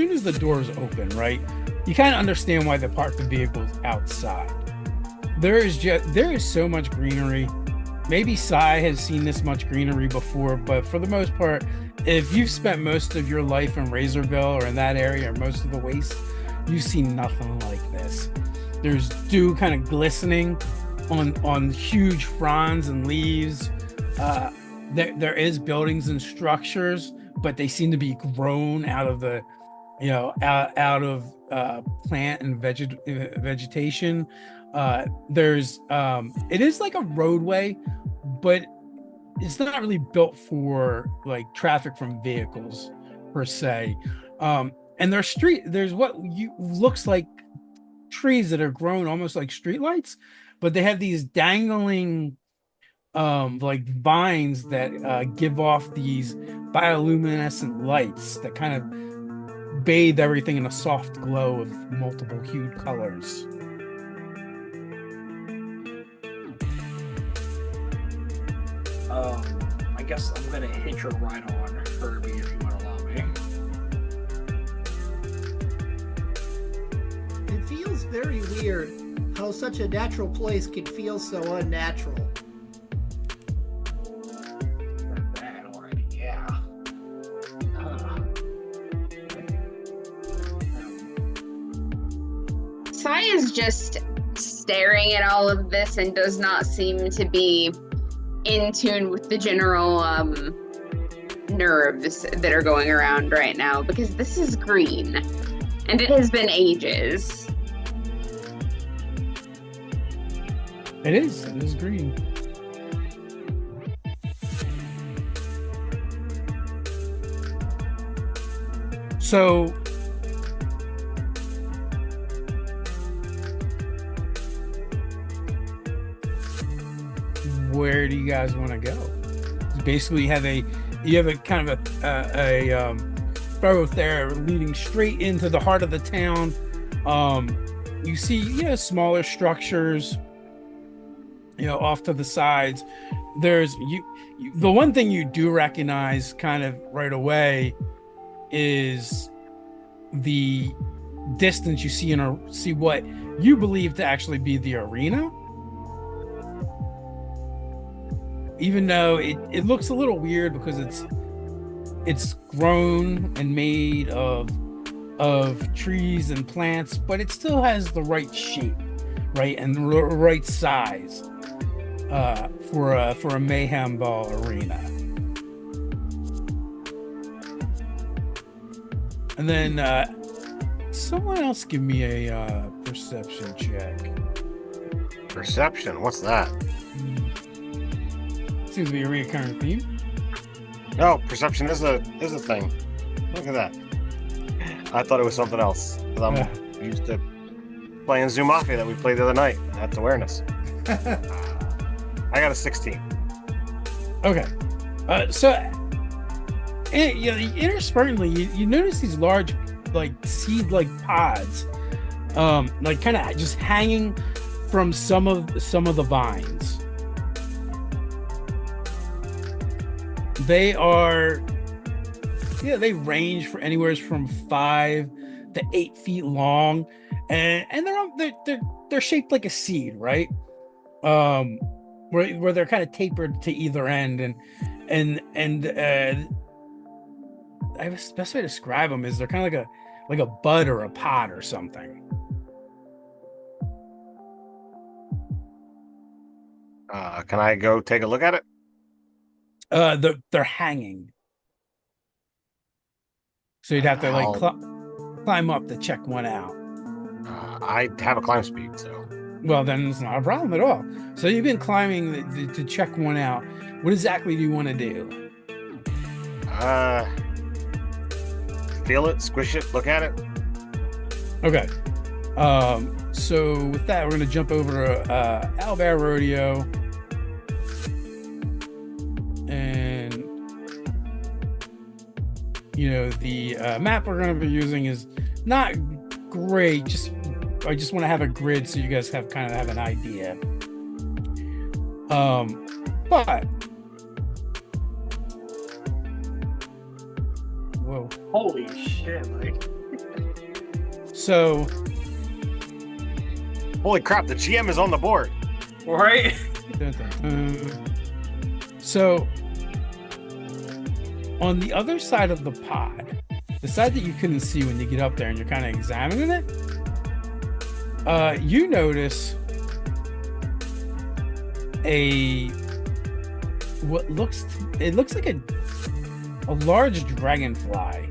open, right, you kind of understand why they park the vehicles outside. There is so much greenery. Maybe Sai has seen this much greenery before, but for the most part, if you've spent most of your life in Razorville or in that area or most of the Waste, you've seen nothing like this. There's dew kind of glistening on huge fronds and leaves. There is buildings and structures, but they seem to be grown out of the, you know, out of plant and vegetation. It is like a roadway, but it's not really built for like traffic from vehicles per se. And there's what looks like trees that are grown almost like streetlights, but they have these dangling like vines that give off these bioluminescent lights that kind of bathe everything in a soft glow of multiple hued colors. I guess I'm gonna hitch a ride on Herbie if you want to allow me. very weird how such a natural place can feel so unnatural. That already, yeah. Sai is just staring at all of this and does not seem to be in tune with the general nerves that are going around right now, because this is green and it has been ages. It is green. So where do you guys want to go? Basically, you have a kind of a thoroughfare leading straight into the heart of the town. You see, smaller structures, off to the sides. There's the one thing you do recognize kind of right away is the distance you see what you believe to actually be the arena. Even though it looks a little weird because it's grown and made of trees and plants, but it still has the right shape, right, and the right size for a Mayhemball arena. And then someone else give me a perception check. Perception? What's that? Seems to be a recurring theme. Oh, perception is a thing. Look at that. I thought it was something else. 'Cause I'm used to playing Zoo Mafia that we played the other night. That's awareness. I got a 16. Okay. Interspersingly, you notice these large, like seed-like pods, like kind of just hanging from some of the vines. They are, they range for anywhere from 5 to 8 feet long, and they're shaped like a seed, right? Where they're kind of tapered to either end, and I guess the best way to describe them is they're kind of like a bud or a pod or something. Can I go take a look at it? They're hanging, so you'd have to like climb up to check one out. I have a climb speed, so. Well, then it's not a problem at all. So you've been climbing to check one out. What exactly do you want to do? Feel it, squish it, look at it. Okay. So with that, we're gonna jump over to Owlbear Rodeo, and the map we're gonna be using is not great. I just want to have a grid so you guys have an idea. But whoa. Holy shit, Mike. So Holy crap, the GM is on the board. Right? So on the other side of the pod, the side that you couldn't see when you get up there and you're kind of examining it, you notice it looks like a large dragonfly,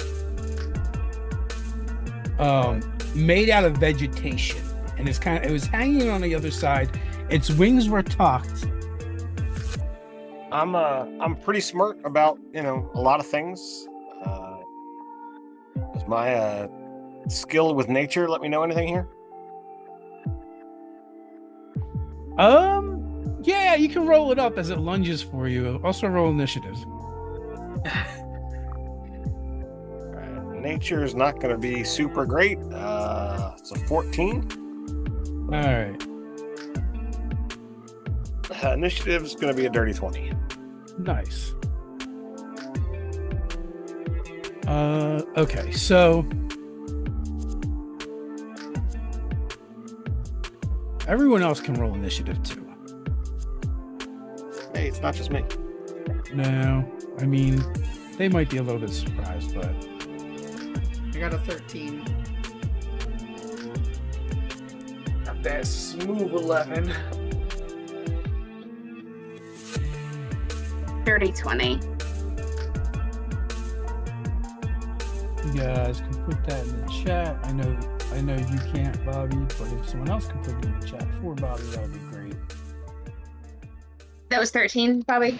made out of vegetation, and it was hanging on the other side. Its wings were tucked. I'm pretty smart about a lot of things. Does my skill with nature let me know anything here? Yeah, you can roll it up as it lunges for you. Also roll initiative. Nature is not going to be super great. It's a 14. All right. Initiative is going to be a dirty 20. Nice. Okay, so Everyone else can roll initiative too. Hey, it's not just me. No, I mean, they might be a little bit surprised, but I got a 13. Got that smooth 11. Dirty 20. you guys can put that in the chat. I know you can't, Bobby, but if someone else can put it in the chat for Bobby, that would be great. That was 13, Bobby.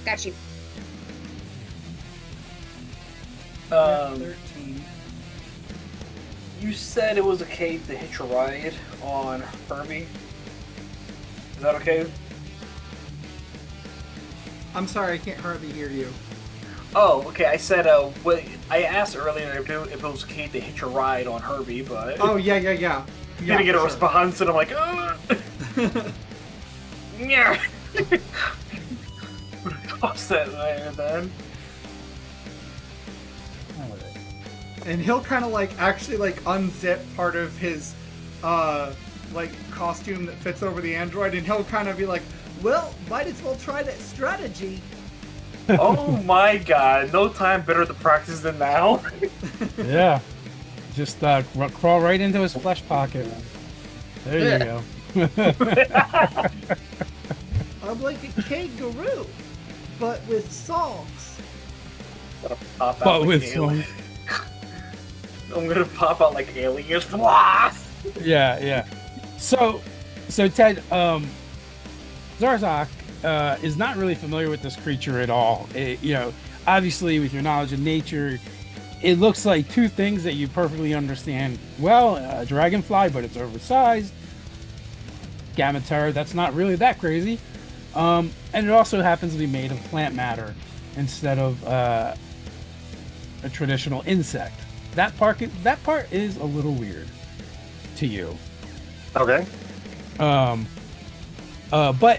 Got you. 13. You said it was okay to hitch a ride on Herbie. Is that okay? I'm sorry, I can't hardly hear you. Oh, okay. I said, I asked earlier if it was okay to hitch a ride on Herbie, but Oh, yeah. didn't get a sure. response, and I'm like, yeah. Toss that there, then. Alright. And he'll kind of actually unzip part of his costume that fits over the android, and he'll kind of be like, well, might as well try that strategy. Oh my god! No time better to practice than now. Yeah. Just crawl right into his flesh pocket. There you go. I'm like a kangaroo, but with songs. Pop out But like with alien. some, I'm gonna pop out like aliens. yeah. So Ted, Zarzak is not really familiar with this creature at all. Obviously, with your knowledge of nature, it looks like two things that you perfectly understand. Well, a dragonfly, but it's oversized. GammaTerra, that's not really that crazy. And it also happens to be made of plant matter instead of a traditional insect. That part is a little weird to you. Okay. But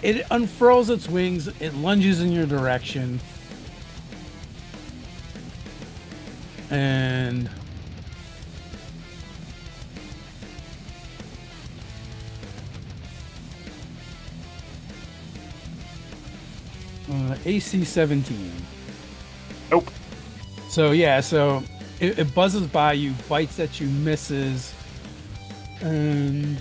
it unfurls its wings, it lunges in your direction, and AC 17. Nope. So it buzzes by you, bites at you, misses, and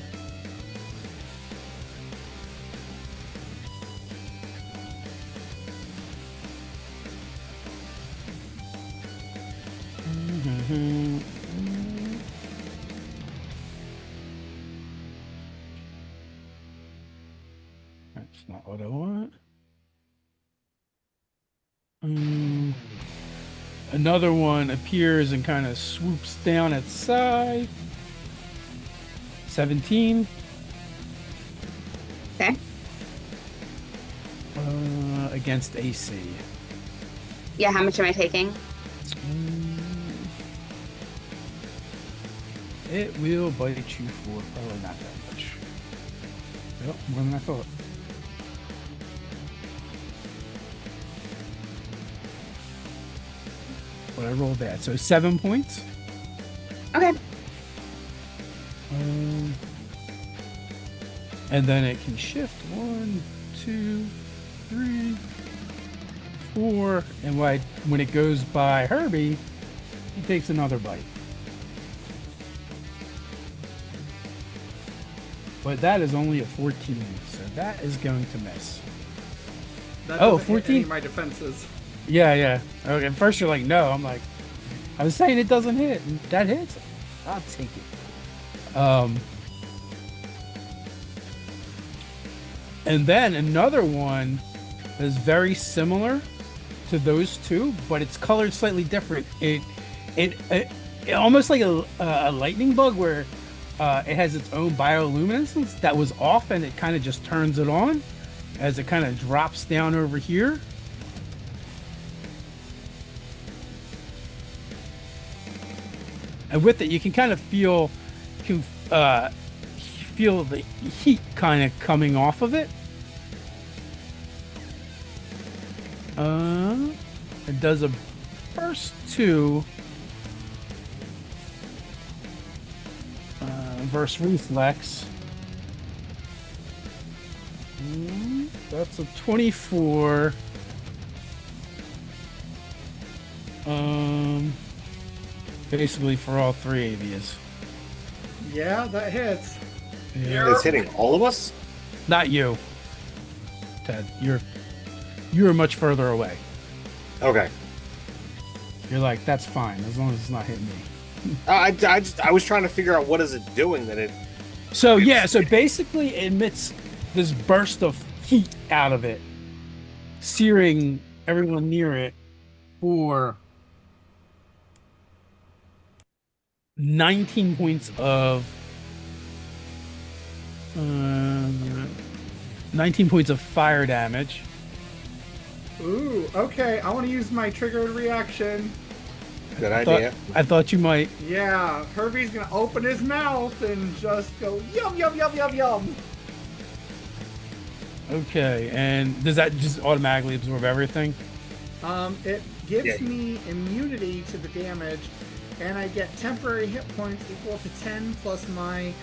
that's not what I want. Another one appears and kind of swoops down its side. 17. Okay. Against AC. Yeah, how much am I taking? It will bite you for probably not that much. Yep, more than I thought. But I rolled that, so 7 points. Okay. And then it can shift 1, 2, 3, 4, and when it goes by Herbie, he takes another bite. But that is only a 14, so that is going to miss. That Oh, doesn't hit 14? any of my defenses. Yeah. Okay, first you're like, no. I'm like, I was saying it doesn't hit. And that hits. I'll take it. And then another one is very similar to those two, but it's colored slightly different. It almost like a lightning bug where it has its own bioluminescence that was off, and it kind of just turns it on as it kind of drops down over here. And with it, you can kind of feel the heat kind of coming off of it. It does a burst 2. versus reflex. That's a 24. Basically for all three of yous. Yeah, that hits. Yeah. It's hitting all of us? Not you, Ted. You're much further away. Okay. You're like, that's fine as long as it's not hitting me. I was trying to figure out what is it doing that it. So yeah, so basically it emits this burst of heat out of it, searing everyone near it for 19 points of 19 points of fire damage. Ooh, okay. I want to use my triggered reaction. Good idea. I thought you might. Yeah, Herbie's gonna open his mouth and just go yum yum yum yum yum. Okay, and does that just automatically absorb everything? It gives me immunity to the damage, and I get temporary hit points equal to 10 plus my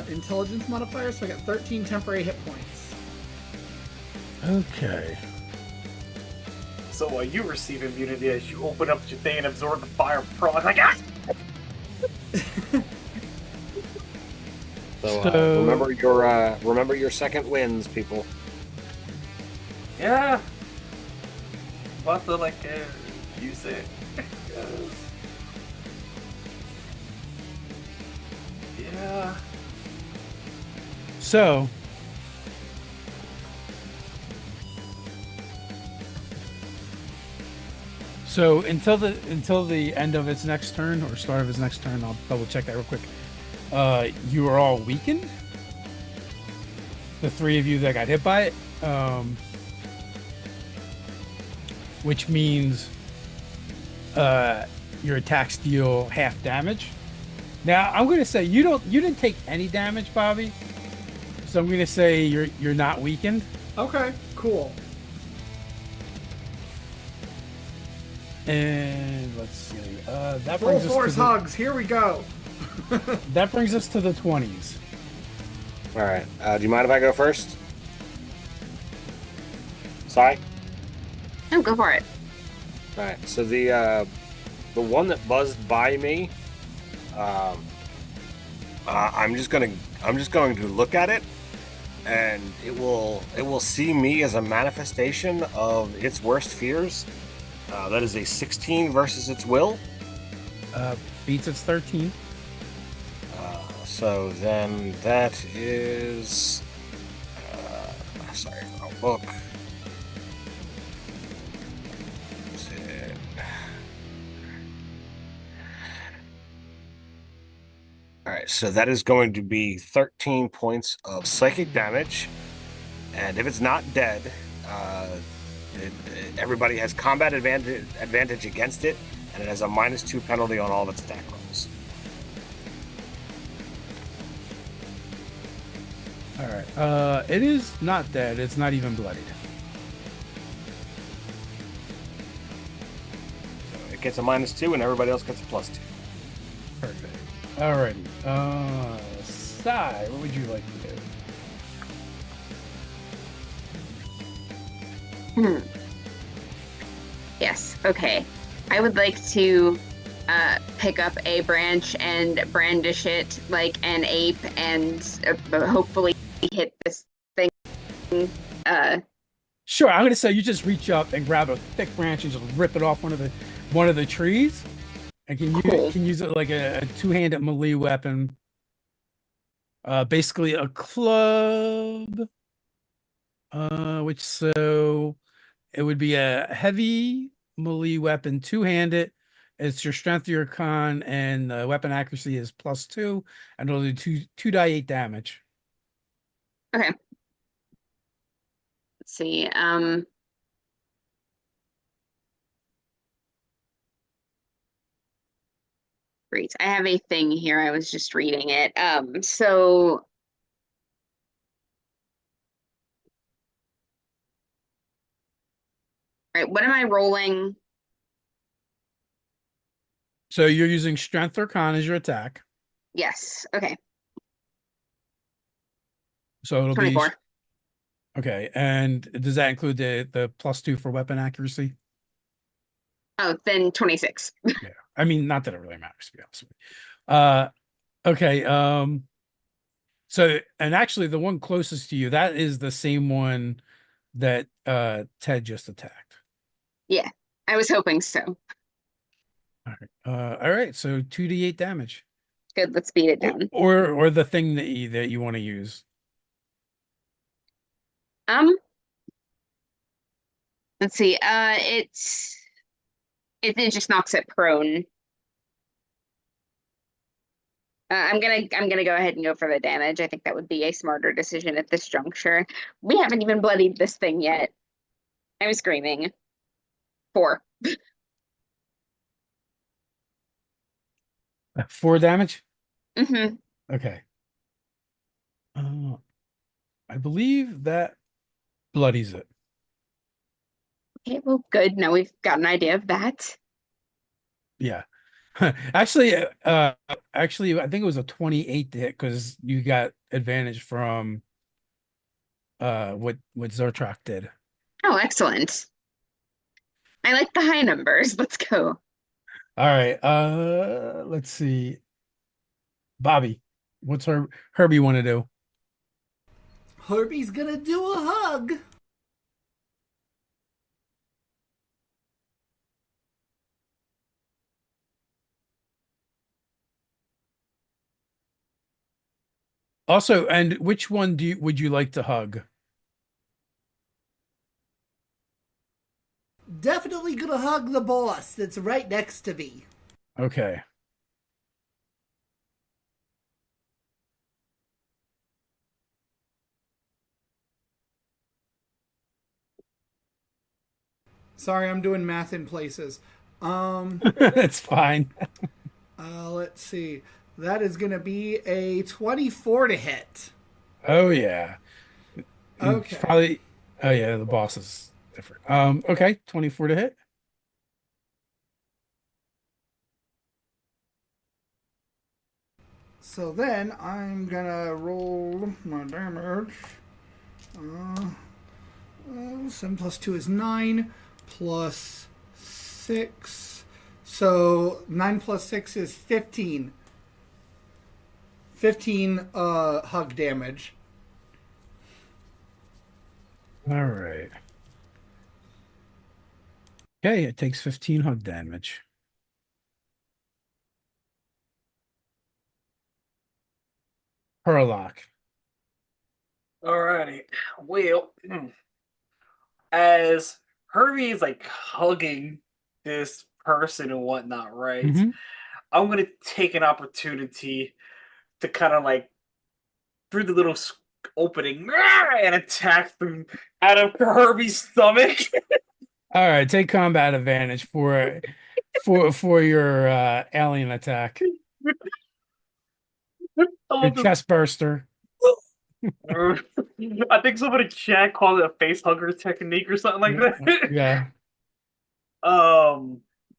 intelligence modifier, so I get 13 temporary hit points. Okay. So you receive immunity as you open up your thing and absorb the fire pro. Like, ah! So remember your second wins, people. Yeah. We'll have to use it. Yeah. So until the end of its next turn or start of its next turn, I'll double check that real quick. You are all weakened. The three of you that got hit by it, which means your attacks deal half damage. Now I'm going to say you didn't take any damage, Bobby. So I'm going to say you're not weakened. Okay, cool. And let's see. That Full brings us force to the, hugs. Here we go. that brings us to the 20s. All right. Do you mind if I go first? Sorry. No, go for it. All right. So the one that buzzed by me, I'm just going to look at it, and it will see me as a manifestation of its worst fears. That is a 16 versus its will. Beats its 13. So then that is. Sorry, wrong book. Is it- All right, so that is going to be 13 points of psychic damage, and if it's not dead, everybody has combat advantage against it, and it has a -2 penalty on all of its attack rolls. All right. It is not dead. It's not even bloodied. So it gets a -2, and everybody else gets a +2. Perfect. Alrighty. Sai, what would you like to do? Yes, okay. I would like to pick up a branch and brandish it like an ape and hopefully hit this thing. Sure. I'm gonna say you just reach up and grab a thick branch and just rip it off one of the trees, and can use it like a two-handed melee weapon. Basically a club. Which so it would be a heavy melee weapon, two-handed. It's your strength, your con, and weapon accuracy is +2, and it'll do 2d8 damage. Okay. Let's see. Great. I have a thing here. I was just reading it. So right, what am I rolling? So you're using strength or con as your attack. Yes. Okay. So it'll 24. be okay. And does that include the +2 for weapon accuracy? Oh, then 26. Yeah. I mean, not that it really matters, to be honest with you. Okay. So, and actually, the one closest to you, that is the same one that Ted just attacked. Yeah, I was hoping so. All right. So 2d8 damage, Good, let's beat it down. or the thing that you want to use. Let's see. It just knocks it prone. I'm gonna go ahead and go for the damage. I think that would be a smarter decision at this juncture. We haven't even bloodied this thing yet. I'm screaming. 4. 4 damage. Mm-hmm. Okay. I believe that bloodies it. Okay, well, good. Now we've got an idea of that. Yeah. Actually, I think it was a 28 to hit because you got advantage from what Zertrak did. Oh, excellent. I like the high numbers. Let's go. All right. Let's see. Bobby, what's Herbie want to do? Herbie's gonna do a hug. Also, and which one would you like to hug? Definitely gonna hug the boss that's right next to me. Okay. Sorry, I'm doing math in places. It's fine. Let's see. That is going to be a 24 to hit. Oh yeah. Okay. It's probably. Oh yeah, the boss is different. Okay, 24 to hit. So then I'm going to roll my damage. 7 plus 2 is 9, plus 6. So 9 plus 6 is 15. 15 hug damage. All right. Okay, it takes 15 hug damage. Herlock. Alrighty. Well, as Herbie is like hugging this person and whatnot, right? Mhm. I'm gonna take an opportunity to kind of like through the little opening and attack them out of Herbie's stomach. All right, take combat advantage for your alien attack. Your chest burster. I think somebody in chat called it a face hugger technique or something like that. Yeah.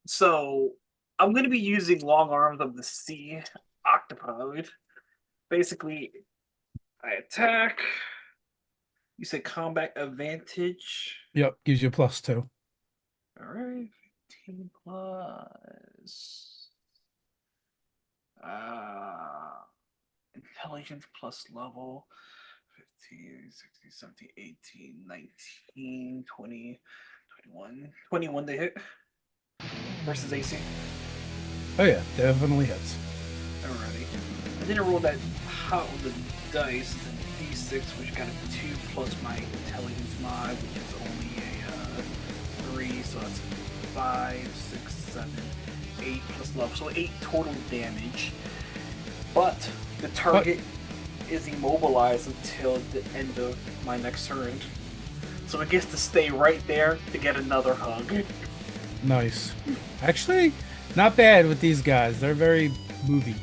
So I'm gonna be using long arms of the sea octopode. Basically, I attack. You said combat advantage. Yep, gives you +2. All right, 15 plus intelligence plus level 15, 16, 17, 18, 19, 20, 21. 21 to hit versus AC. Oh yeah, definitely hits. Alrighty. I didn't roll that hot with the dice, then D6, which got a 2 plus my intelligence mod, which is only a 3, so that's 5, 6, 7, 8 plus love, so 8 total damage. But the target is immobilized until the end of my next turn. So it gets to stay right there to get another hug. Nice. Actually, not bad with these guys. They're very movie.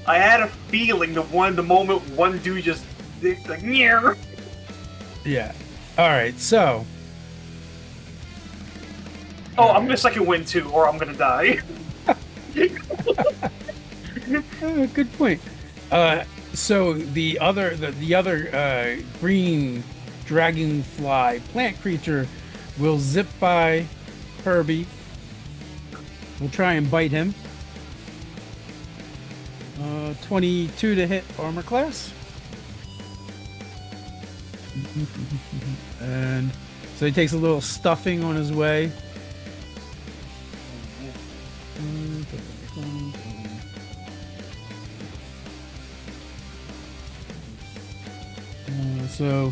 I had a feeling the moment one dude just like near. Yeah. All right. So. Oh, I'm gonna second win too, or I'm gonna die. Good point. So the other green dragonfly plant creature will zip by Herbie. We'll try and bite him. 22 to hit armor class. And so he takes a little stuffing on his way. So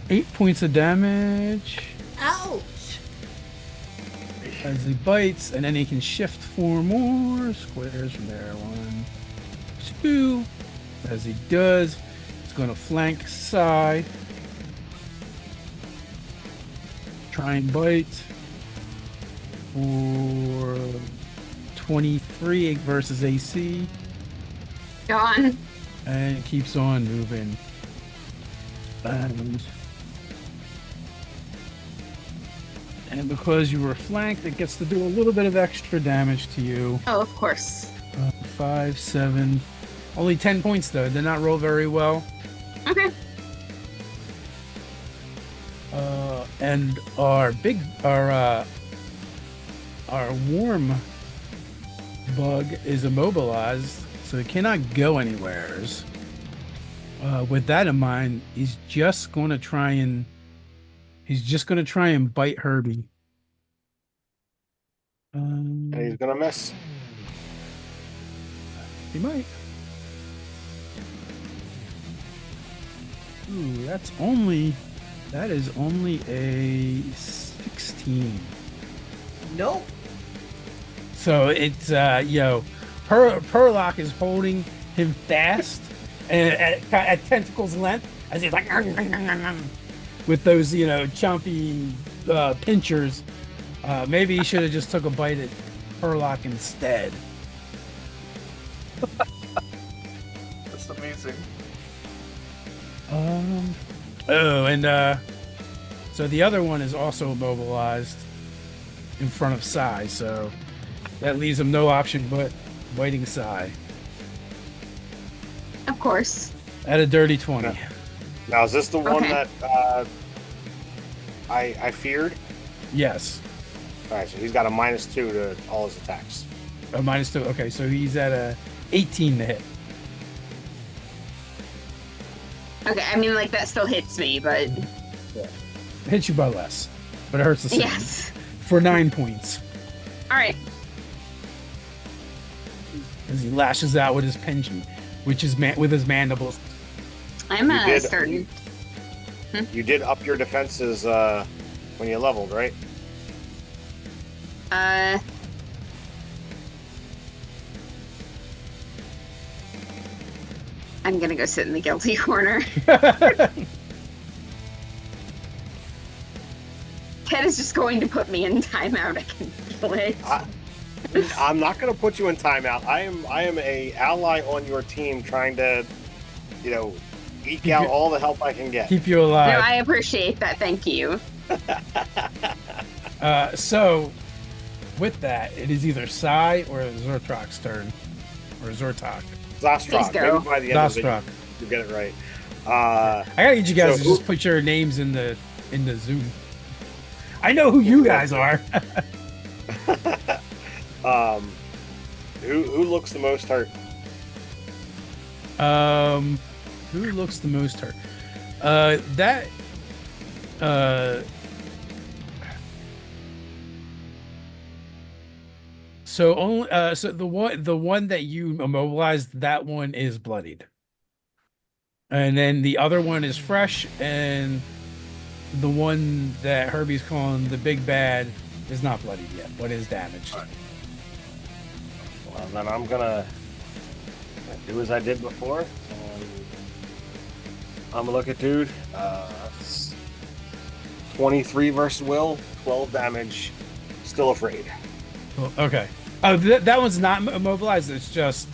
8 points of damage Ouch! as he bites, and then he can shift 4 more squares from there. 1, 2. As he does, it's going to flank side. Try and bite for 23 versus AC, Gone. and it keeps on moving. And because you were flanked, it gets to do a little bit of extra damage to you. Oh, of course. 5, 7, only 10 points though. Did not roll very well. Okay. And our warm bug is immobilized, so it cannot go anywheres. With that in mind, he's just going to try and bite Herbie. And he's gonna miss. He might. Ooh, that is only a 16. Nope. So it's Perlock is holding him fast and at tentacles length as he's like with those chompy pinchers. Maybe he should have just took a bite at Perlock instead. That's amazing. So the other one is also immobilized in front of Sai, so that leaves him no option but biting Sai Of course. at a dirty 20. Now, is this the one Okay. that I feared? Yes. All right, so he's got a -2 to all his attacks. A -2. Okay, so he's at a 18 to hit. Okay, I mean, like, that still hits me, but Hits you by less, but it hurts the same. yes. For 9 points. All right. As he lashes out with his penchant, which is with his mandibles. I'm You did- starting. You did up your defenses when you leveled, right? I'm gonna go sit in the guilty corner. Ted is just going to put me in timeout. I can feel it. I'm not going to put you in timeout. I am a ally on your team, trying to, eke out all the help I can get. Keep you No, alive. I appreciate that. Thank you. So, with that, it is either Sai or Zertrok's turn. Or Zertok. Zostrak. Please go. Maybe by the end of Zostrak. it, you get it right. I gotta get you guys So to just put your names in the Zoom. I know who you guys are. Who looks the most hurt? Who looks the most hurt? So only so the one that you immobilized, that one is bloodied. And then the other one is fresh, and the one that Herbie's calling the big bad is not bloodied yet, but is damaged. Well, then I'm gonna do as I did before. I'm gonna look at dude. 23 versus Will, 12 damage. Still afraid. Well, okay. Oh, that one's not immobilized. It's just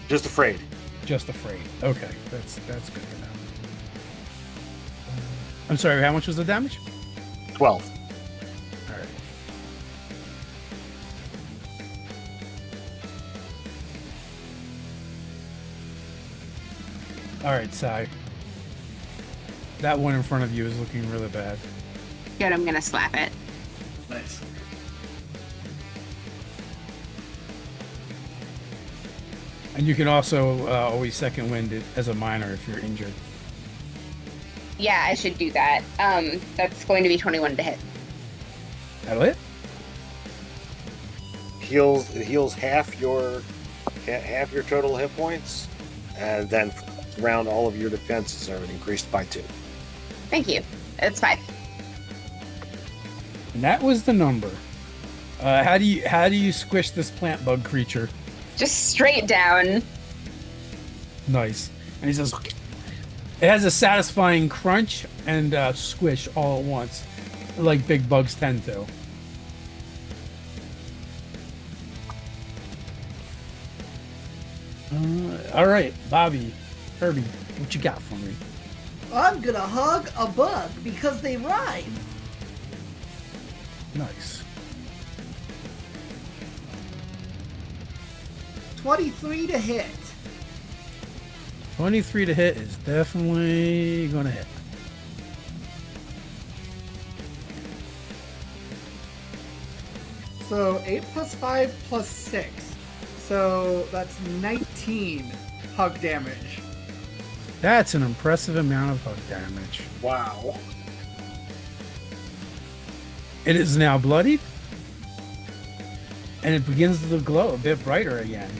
Just afraid. afraid. Okay, that's good to know. I'm sorry. How much was the damage? 12. All right. All right, Sai. That one in front of you is looking really bad. Good, I'm gonna slap it. Nice. And you can also always second wind it as a minor if you're injured. Yeah, I should do that. That's going to be 21 to hit. That'll hit. It heals half your total hit points, and then around all of your defenses are increased by 2. Thank you. It's 5. And that was the number. How do you squish this plant bug creature? Just straight down. Nice. And he says, it has a satisfying crunch and squish all at once, like big bugs tend to. All right, Bobby, Herbie, what you got for me? I'm gonna hug a bug because they rhyme. Nice. 23 to hit. 23 to hit is definitely gonna hit. So 8 plus 5 plus 6. So that's 19 hug damage. That's an impressive amount of hug damage. Wow. It is now bloodied, and it begins to glow a bit brighter again.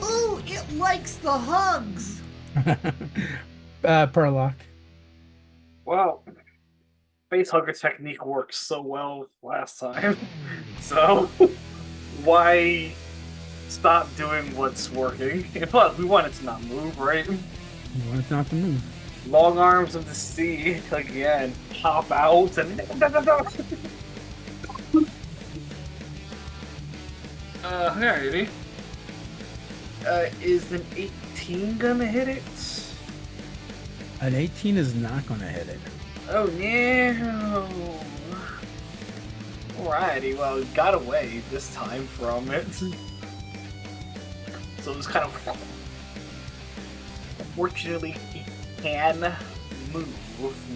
Ooh, it likes the hugs. Perlock. Well, face hugger technique worked so well last time. So, why stop doing what's working? But we want it to not move, right? You want it not to move. Long arms of the sea again pop out and alrighty. Is an 18 gonna hit it? An 18 is not going to hit it. Oh no. Alrighty, well, it got away this time from it. So it was kind of. Fortunately, it can move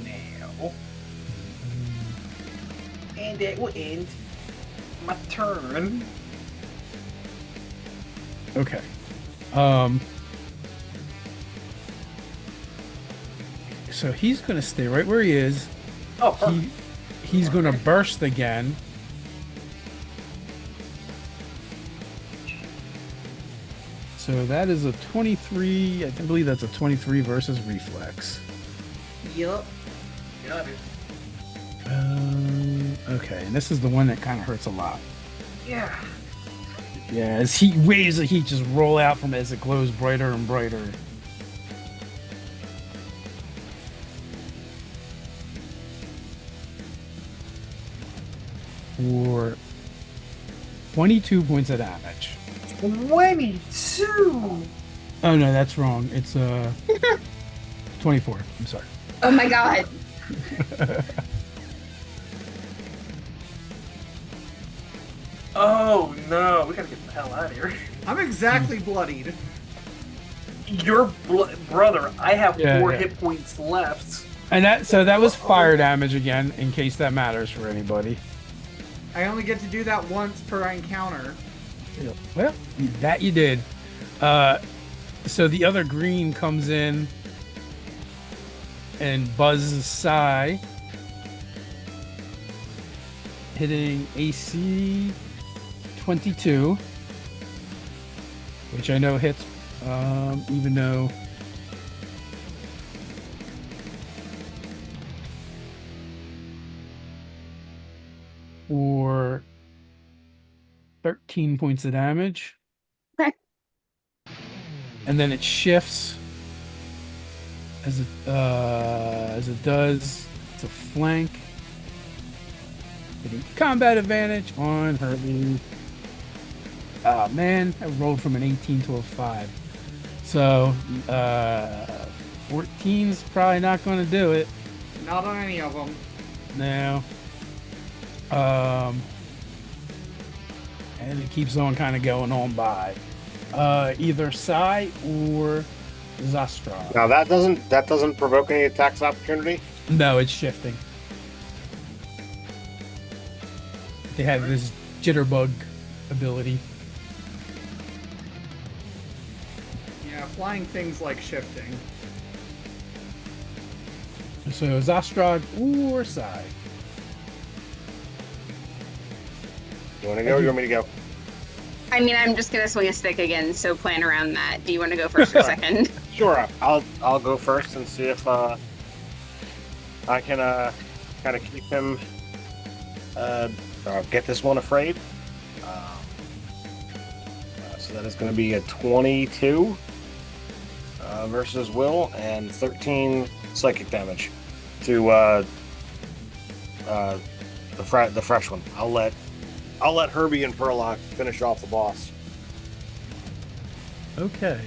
now. And that will end my turn. Okay. So he's going to stay right where he is. Oh, perfect. He's going to burst again. So that is a 23. I believe that's a 23 versus reflex. Yup. Got it. Okay, and this is the one that kind of hurts a lot. Yeah. Yeah, as heat waves of heat just roll out from it as it glows brighter and brighter. For 22 points of damage. 22! Oh no, that's wrong. It's 24. I'm sorry. Oh my god. Oh no, we gotta get the hell out of here. I'm exactly bloodied. Your brother, I have Yeah, 4 yeah. hit points left. And that was fire damage again, in case that matters for anybody. I only get to do that once per encounter. Well, that you did. So the other green comes in and buzzes Sai, hitting AC 22, which I know hits, even though for 13 points of damage. Okay. And then it shifts as it does to flank. Getting combat advantage on Herbie. Oh man, I rolled from an 18 to a 5. So 14's probably not going to do it. Not on any of them. No. And it keeps on kind of going on by. Either Sai or Zastrog. Now that doesn't provoke any attacks opportunity. No, it's shifting. They have this jitterbug ability. Yeah, flying things like shifting. So Zastrog or Sai. You want to go? Or you want me to go? I mean, I'm just gonna swing a stick again, so plan around that. Do you want to go first or second? Sure. I'll go first and see if I can kind of keep him get this one afraid. So that is going to be a 22 versus Will and 13 psychic damage to the fresh one. I'll let Herbie and Perlock finish off the boss. Okay.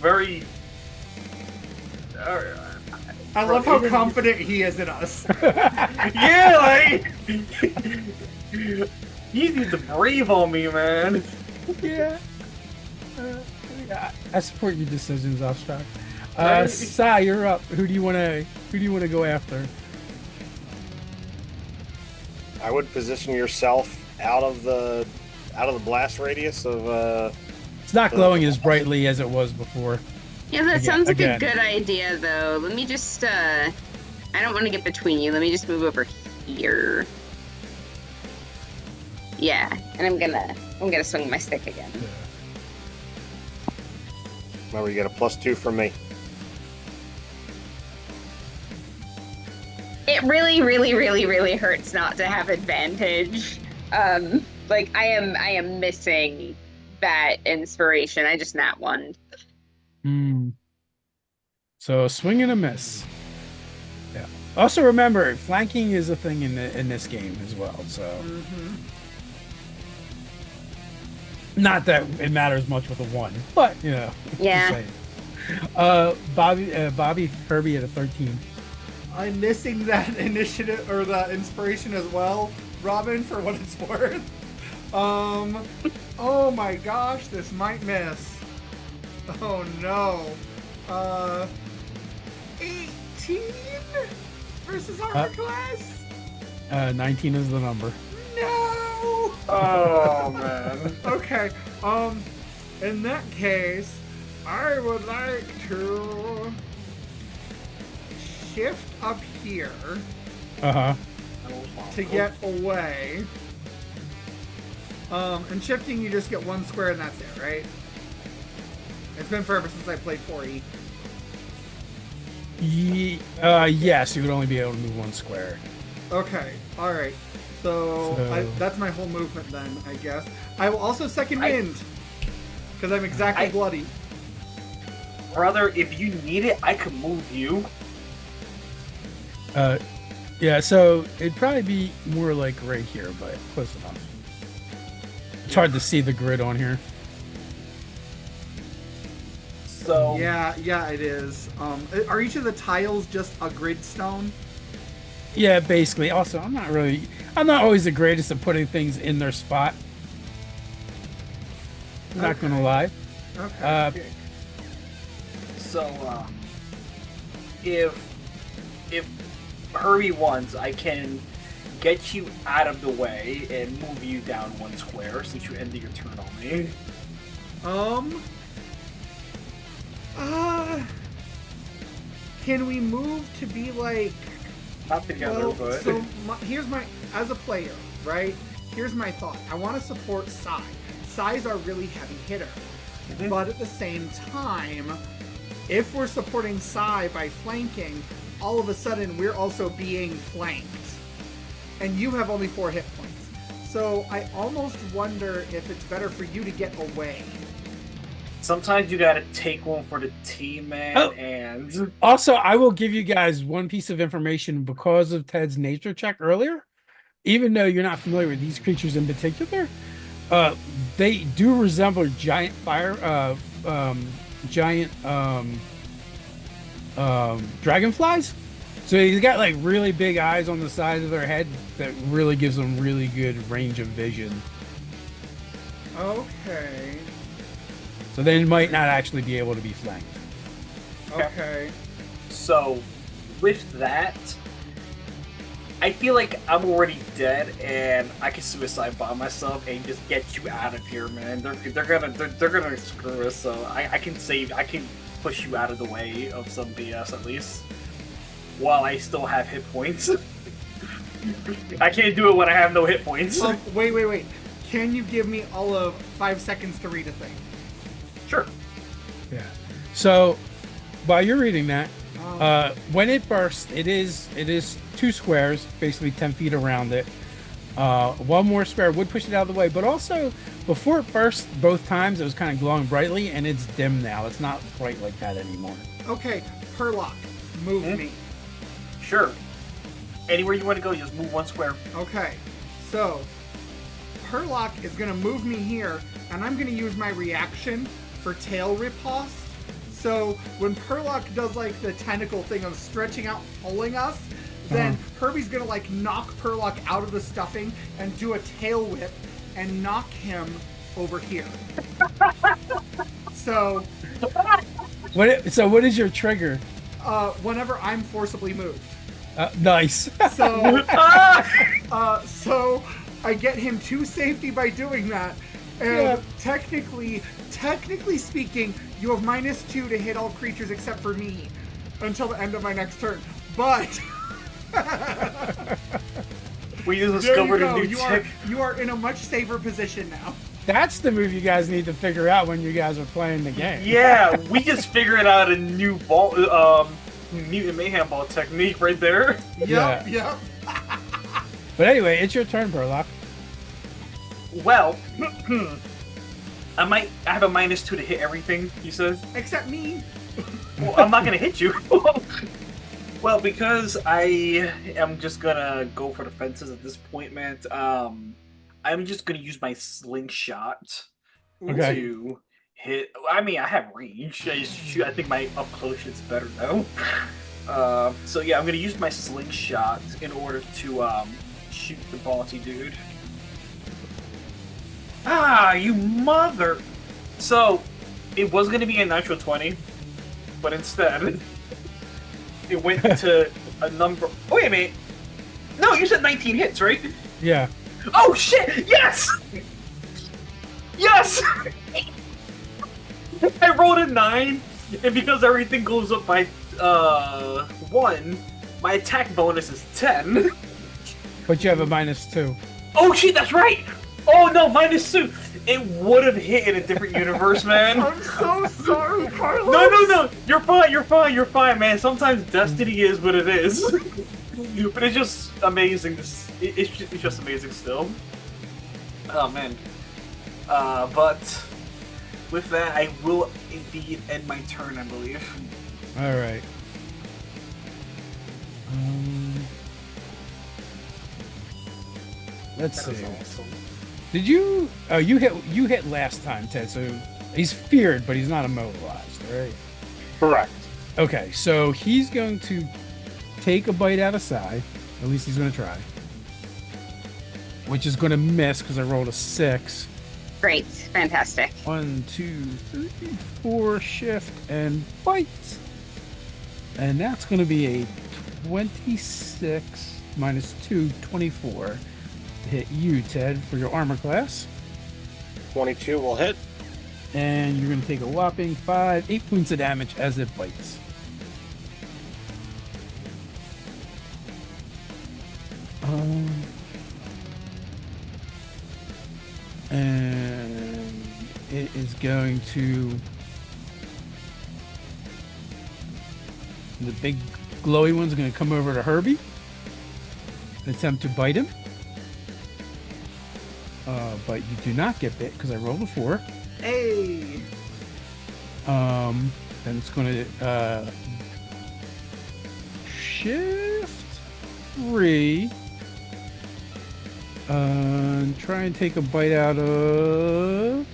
Very. I love how confident he is in us. Yeah, like. You need to breathe on me, man. Yeah. I support your decisions, Zastrog. Right. Sai, you're up. Who do you want to go after? I would position yourself out of the blast radius of. It's not glowing as brightly as it was before. Yeah, that Again- sounds like again. a good idea, though. Let me just, I don't want to get between you. Let me just move over here. Yeah, and I'm gonna swing my stick again. Remember, you get a +2 from me. It really, really, really, really hurts not to have advantage. Like I am missing that inspiration. I just nat one. So a swing and a miss. Yeah. Also remember, flanking is a thing in this game as well. So not that it matters much with a 1, but you know. Yeah. Bobby Herbie at a 13. I'm missing that initiative or the inspiration as well, Robin, for what it's worth. Oh my gosh, this might miss. Oh no. 18 versus armor class? 19 is the number. No. Oh, man. Okay. In that case, I would like to shift up here Uh-huh. to get away. And shifting, you just get 1 square and that's it, right? It's been forever since I played 4E. Yes, you would only be able to move 1 square. Okay, alright. So, that's my whole movement then, I guess. I will also second wind. Because I'm exactly bloody. Brother, if you need it, I could move you. Yeah, so it'd probably be more like right here, but close enough. It's hard to see the grid on here. So Yeah, it is. Are each of the tiles just a grid stone? Yeah, basically. Also, I'm not always the greatest at putting things in their spot. I'm not gonna lie. Okay. So, if Herbie wants, I can get you out of the way and move you down 1 square since you ended your turn on me. Can we move to be like? Not together, but so here's my as a player, right? Here's my thought. I want to support Sai. Sai's our really heavy hitter, but at the same time, if we're supporting Sai by flanking, all of a sudden we're also being flanked, and you have only 4 hit points. So I almost wonder if it's better for you to get away. sometimes you gotta take one for the team, man. Oh. And Also, I will give you guys one piece of information because of Ted's nature check earlier. Even though you're not familiar with these creatures in particular, they do resemble giant dragonflies. So he's got like really big eyes on the side of their head that really gives them really good range of vision. Okay. So they might not actually be able to be flanked. Okay. So, with that, I feel like I'm already dead, and I can suicide bomb myself and just get you out of here, man. They're gonna screw us. So I can push you out of the way of some BS at least, while I still have hit points. I can't do it when I have no hit points. Wait. Can you give me all of 5 seconds to read a thing? Sure. Yeah. So while you're reading that, when it bursts, it is 2 squares, basically 10 feet around it. One more square would push it out of the way, but also before it burst both times, it was kind of glowing brightly, and it's dim now. It's not bright like that anymore. Okay, Perlock, move me. Sure. Anywhere you want to go, you just move 1 square. Okay, so Perlock is going to move me here, and I'm going to use my reaction for tail riposte. So when Perlock does like the tentacle thing of stretching out, pulling us, then Herbie's going to like knock Perlock out of the stuffing and do a tail whip and knock him over here. So what is your trigger? whenever I'm forcibly moved. Nice. So, so I get him to safety by doing that. And technically speaking, you have -2 to hit all creatures except for me until the end of my next turn. But we just discovered a new trick. You are in a much safer position now. That's the move you guys need to figure out when you guys are playing the game. Yeah, we just figured out a new Mutant Mayhemball technique right there. Yep. But anyway, it's your turn, Burlock. Well, I have a -2 to hit everything, he says. Except me. Well, I'm not gonna hit you. Well, because I am just gonna go for the fences at this point, man. I'm just gonna use my slingshot to hit. I mean, I have range. I think my up close shit's better though. So yeah, I'm gonna use my slingshot in order to shoot the ballsy dude. Ah, you mother! So it was gonna be a natural 20, but instead it went to a number. Oh, wait a minute. No, you said 19 hits, right? Yeah. Oh shit! Yes! Yes! I rolled a 9, and because everything goes up by 1, my attack bonus is 10. But you have a -2. Oh shit, that's right! Oh no, -2! It would have hit in a different universe, man. I'm so sorry, Carlos. No, you're fine, man. Sometimes destiny is what it is. But it's just amazing. It's just amazing still. Oh man. But with that, I will indeed end my turn, I believe. All right. Let's see. Awesome. Did you? Oh, you hit last time, Ted. So he's feared, but he's not immobilized, right? Correct. Okay, so he's going to take a bite out of Sai. At least he's going to try. Which is going to miss because I rolled a 6. Great. Fantastic. 1, 2, 3, 4, shift and bite. And that's going to be a 26 -2, 24 to hit you, Ted, for your armor class. 22 will hit. And you're going to take a whopping 8 points of damage as it bites. And it is going to... The big glowy one's going to come over to Herbie and attempt to bite him. But you do not get bit because I rolled a 4. Hey. Then it's going to shift 3 and try and take a bite out of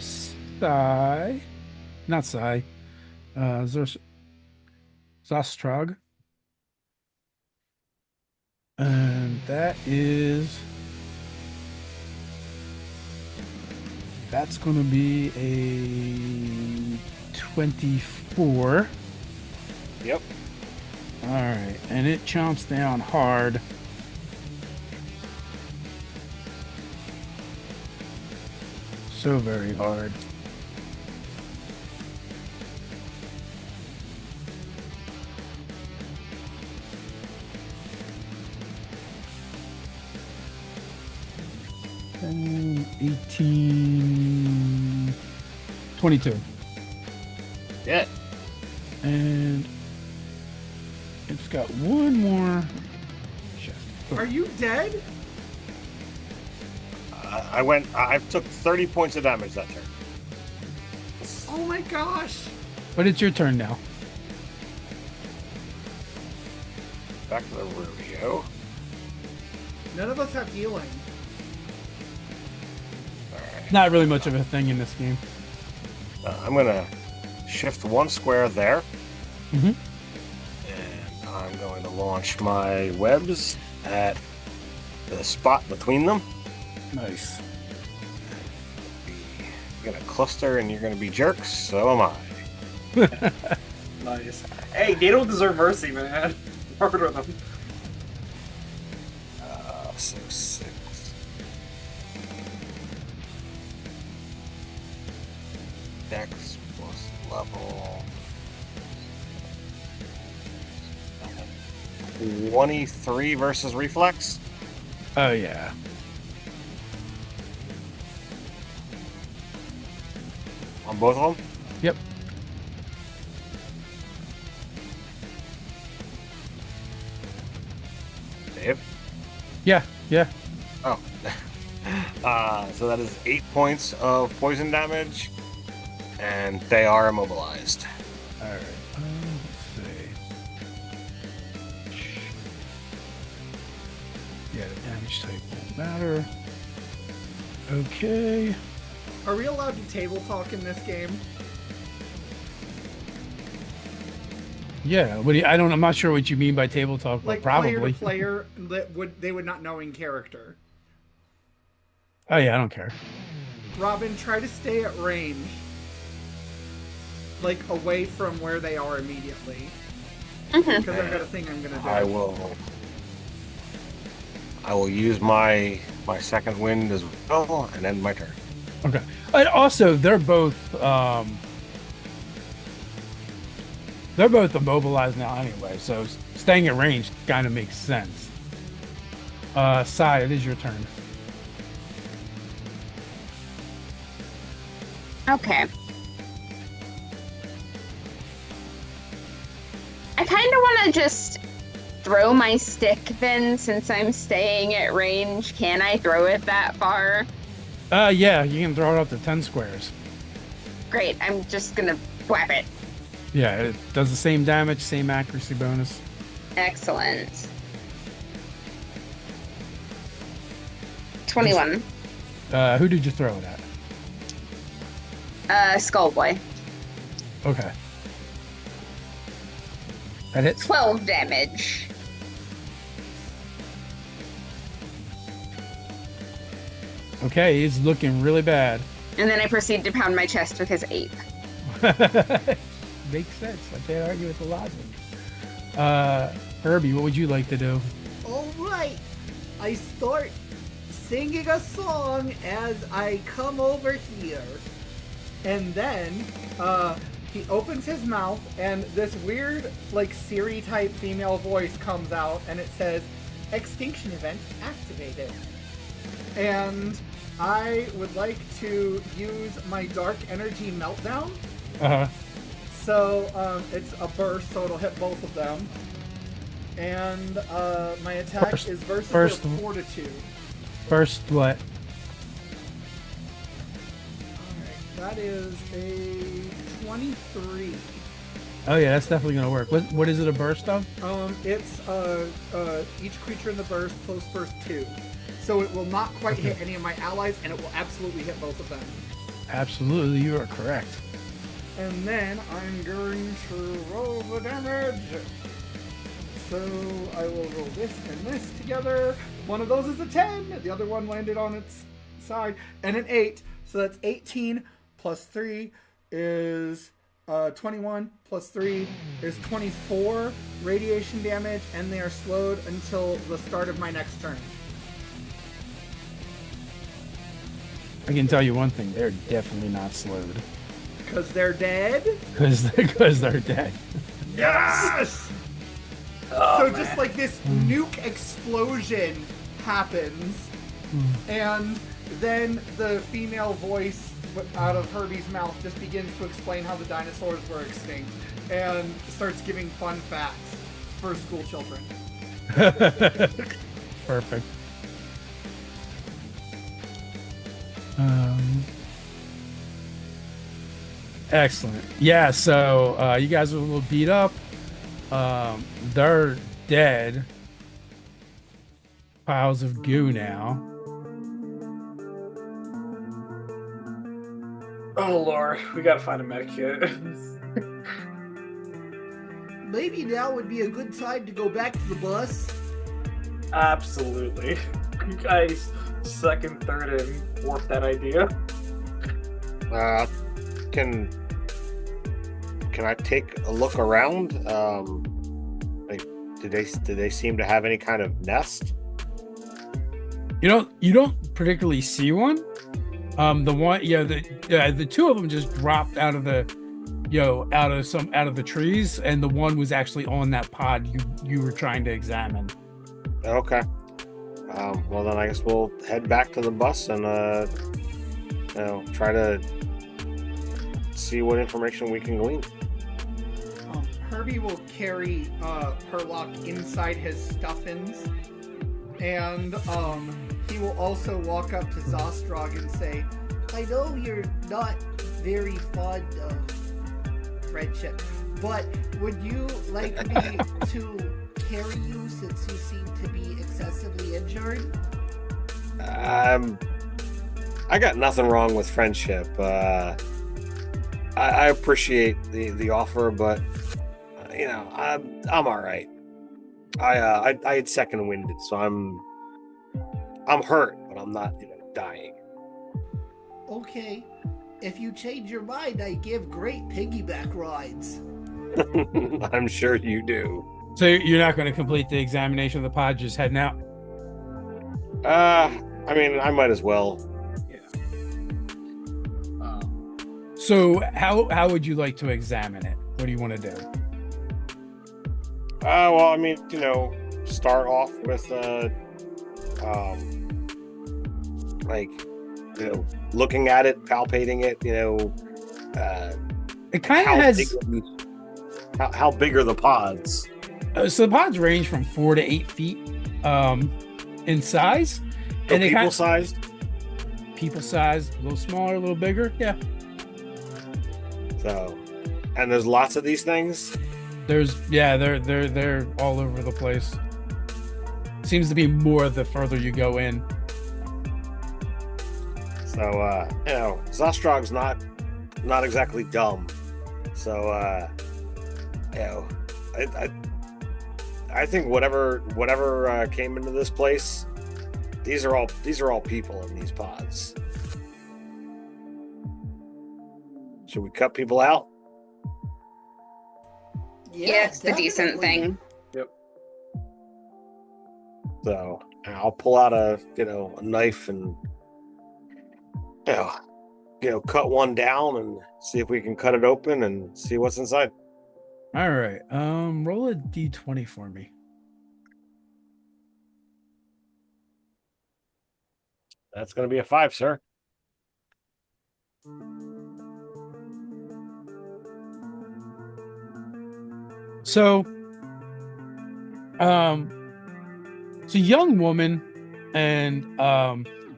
Sai. Not Sai. Zostrog. And that's going to be a 24. Yep. All right, and it chomps down hard. So very hard. And 18, 22. Yeah. And it's got one more chest. Are you dead? I took 30 points of damage that turn. Oh my gosh. But it's your turn now. Back to the rodeo. None of us have healing. Not really much of a thing in this game. I'm gonna shift one square there, Mm-hmm. and I'm going to launch my webs at the spot between them. Nice. You're gonna cluster, and you're gonna be jerks. So am I. Nice. Hey, they don't deserve mercy, man. Murder them. So 6. Dex plus level 23 versus reflex. Oh yeah. On both of them? Yep. Dave? Yeah. Yeah. Oh. So that is 8 points of poison damage, and they are immobilized. All right. Let's see. Yeah, the damage type won't matter. Okay. Are we allowed to table talk in this game? Yeah. What do you, I'm not sure what you mean by table talk, but Like probably. player to player, that they would not know in character. Oh yeah, I don't care. Robin, try to stay at range. Like away from where they are immediately. Because I've got a thing I'm gonna do. I will use my second wind as well and end my turn. Okay. And also, they're both immobilized now anyway, so staying at range kind of makes sense. Sai, it is your turn. Okay. I kind of want to just throw my stick then, since I'm staying at range. Can I throw it that far? Yeah, you can throw it up to 10 squares. Great, I'm just gonna whap it. Yeah, it does the same damage, same accuracy bonus. Excellent. 21. Who did you throw it at? Skullboy. Okay. That hits. 12 damage. Okay, he's looking really bad. And then I proceed to pound my chest with his ape. Makes sense. I can't argue with the logic. Herbie, what would you like to do? Alright, I start singing a song as I come over here. And then, he opens his mouth, and this weird, like, Siri-type female voice comes out, and it says, Extinction event activated. And I would like to use my Dark Energy Meltdown. Uh-huh. So, it's a burst, so it'll hit both of them. And, my attack is versus their Fortitude. First what? Alright, that is a 23. Oh yeah, that's definitely gonna work. What is it a burst of? It's each creature in the burst close burst 2. So it will not quite hit any of my allies, and it will absolutely hit both of them. Absolutely, you are correct. And then I'm going to roll the damage. So I will roll this and this together. One of those is a 10. The other one landed on its side. And an 8. So that's 18 plus 3 is 21 plus 3 is 24 radiation damage, and they are slowed until the start of my next turn. I can tell you one thing: they're definitely not slowed Because they're dead? because they're dead. Yes! Oh, So man. just like this nuke explosion happens, and then the female voice out of Herbie's mouth just begins to explain how the dinosaurs were extinct and starts giving fun facts for school children. Perfect. Excellent. Yeah, so you guys are a little beat up. They're dead. Piles of goo now. Oh Lord, we gotta find a medkit. Maybe now would be a good time to go back to the bus. Absolutely. You guys second, third, and fourth that idea. Can I take a look around? Like, do they seem to have any kind of nest? You don't particularly see one. The one, the two of them just dropped out of the, out of the trees, and the one was actually on that pod you were trying to examine. Okay. Well, then I guess we'll head back to the bus and try to see what information we can glean. Herbie will carry Herlock inside his stuffins, and he will also walk up to Zostrog and say, I know you're not very fond of friendship, but would you like me to carry you since you seem to be excessively injured? I got nothing wrong with friendship. I appreciate the offer, but I'm all right. I had second winded, so I'm hurt, but I'm not dying. Okay. If you change your mind, I give great piggyback rides. I'm sure you do. So you're not going to complete the examination of the pod, just heading out? I mean, I might as well. Yeah. So how would you like to examine it? What do you want to do? Well, I mean, start off with looking at it, palpating it. It kind of has. How big are the pods? So the pods range from 4 to 8 feet in size, So and people sized. People sized, a little smaller, a little bigger. Yeah. So, and there's lots of these things. They're all over the place. Seems to be more the further you go in. So, Zostrog's not exactly dumb. So, I think whatever came into this place, these are all people in these pods. Should we cut people out? Yeah, it's the decent thing. Yep. So I'll pull out a knife and cut one down and see if we can cut it open and see what's inside. All right. Roll a d20 for me. That's going to be a 5, sir. So, it's a young woman, and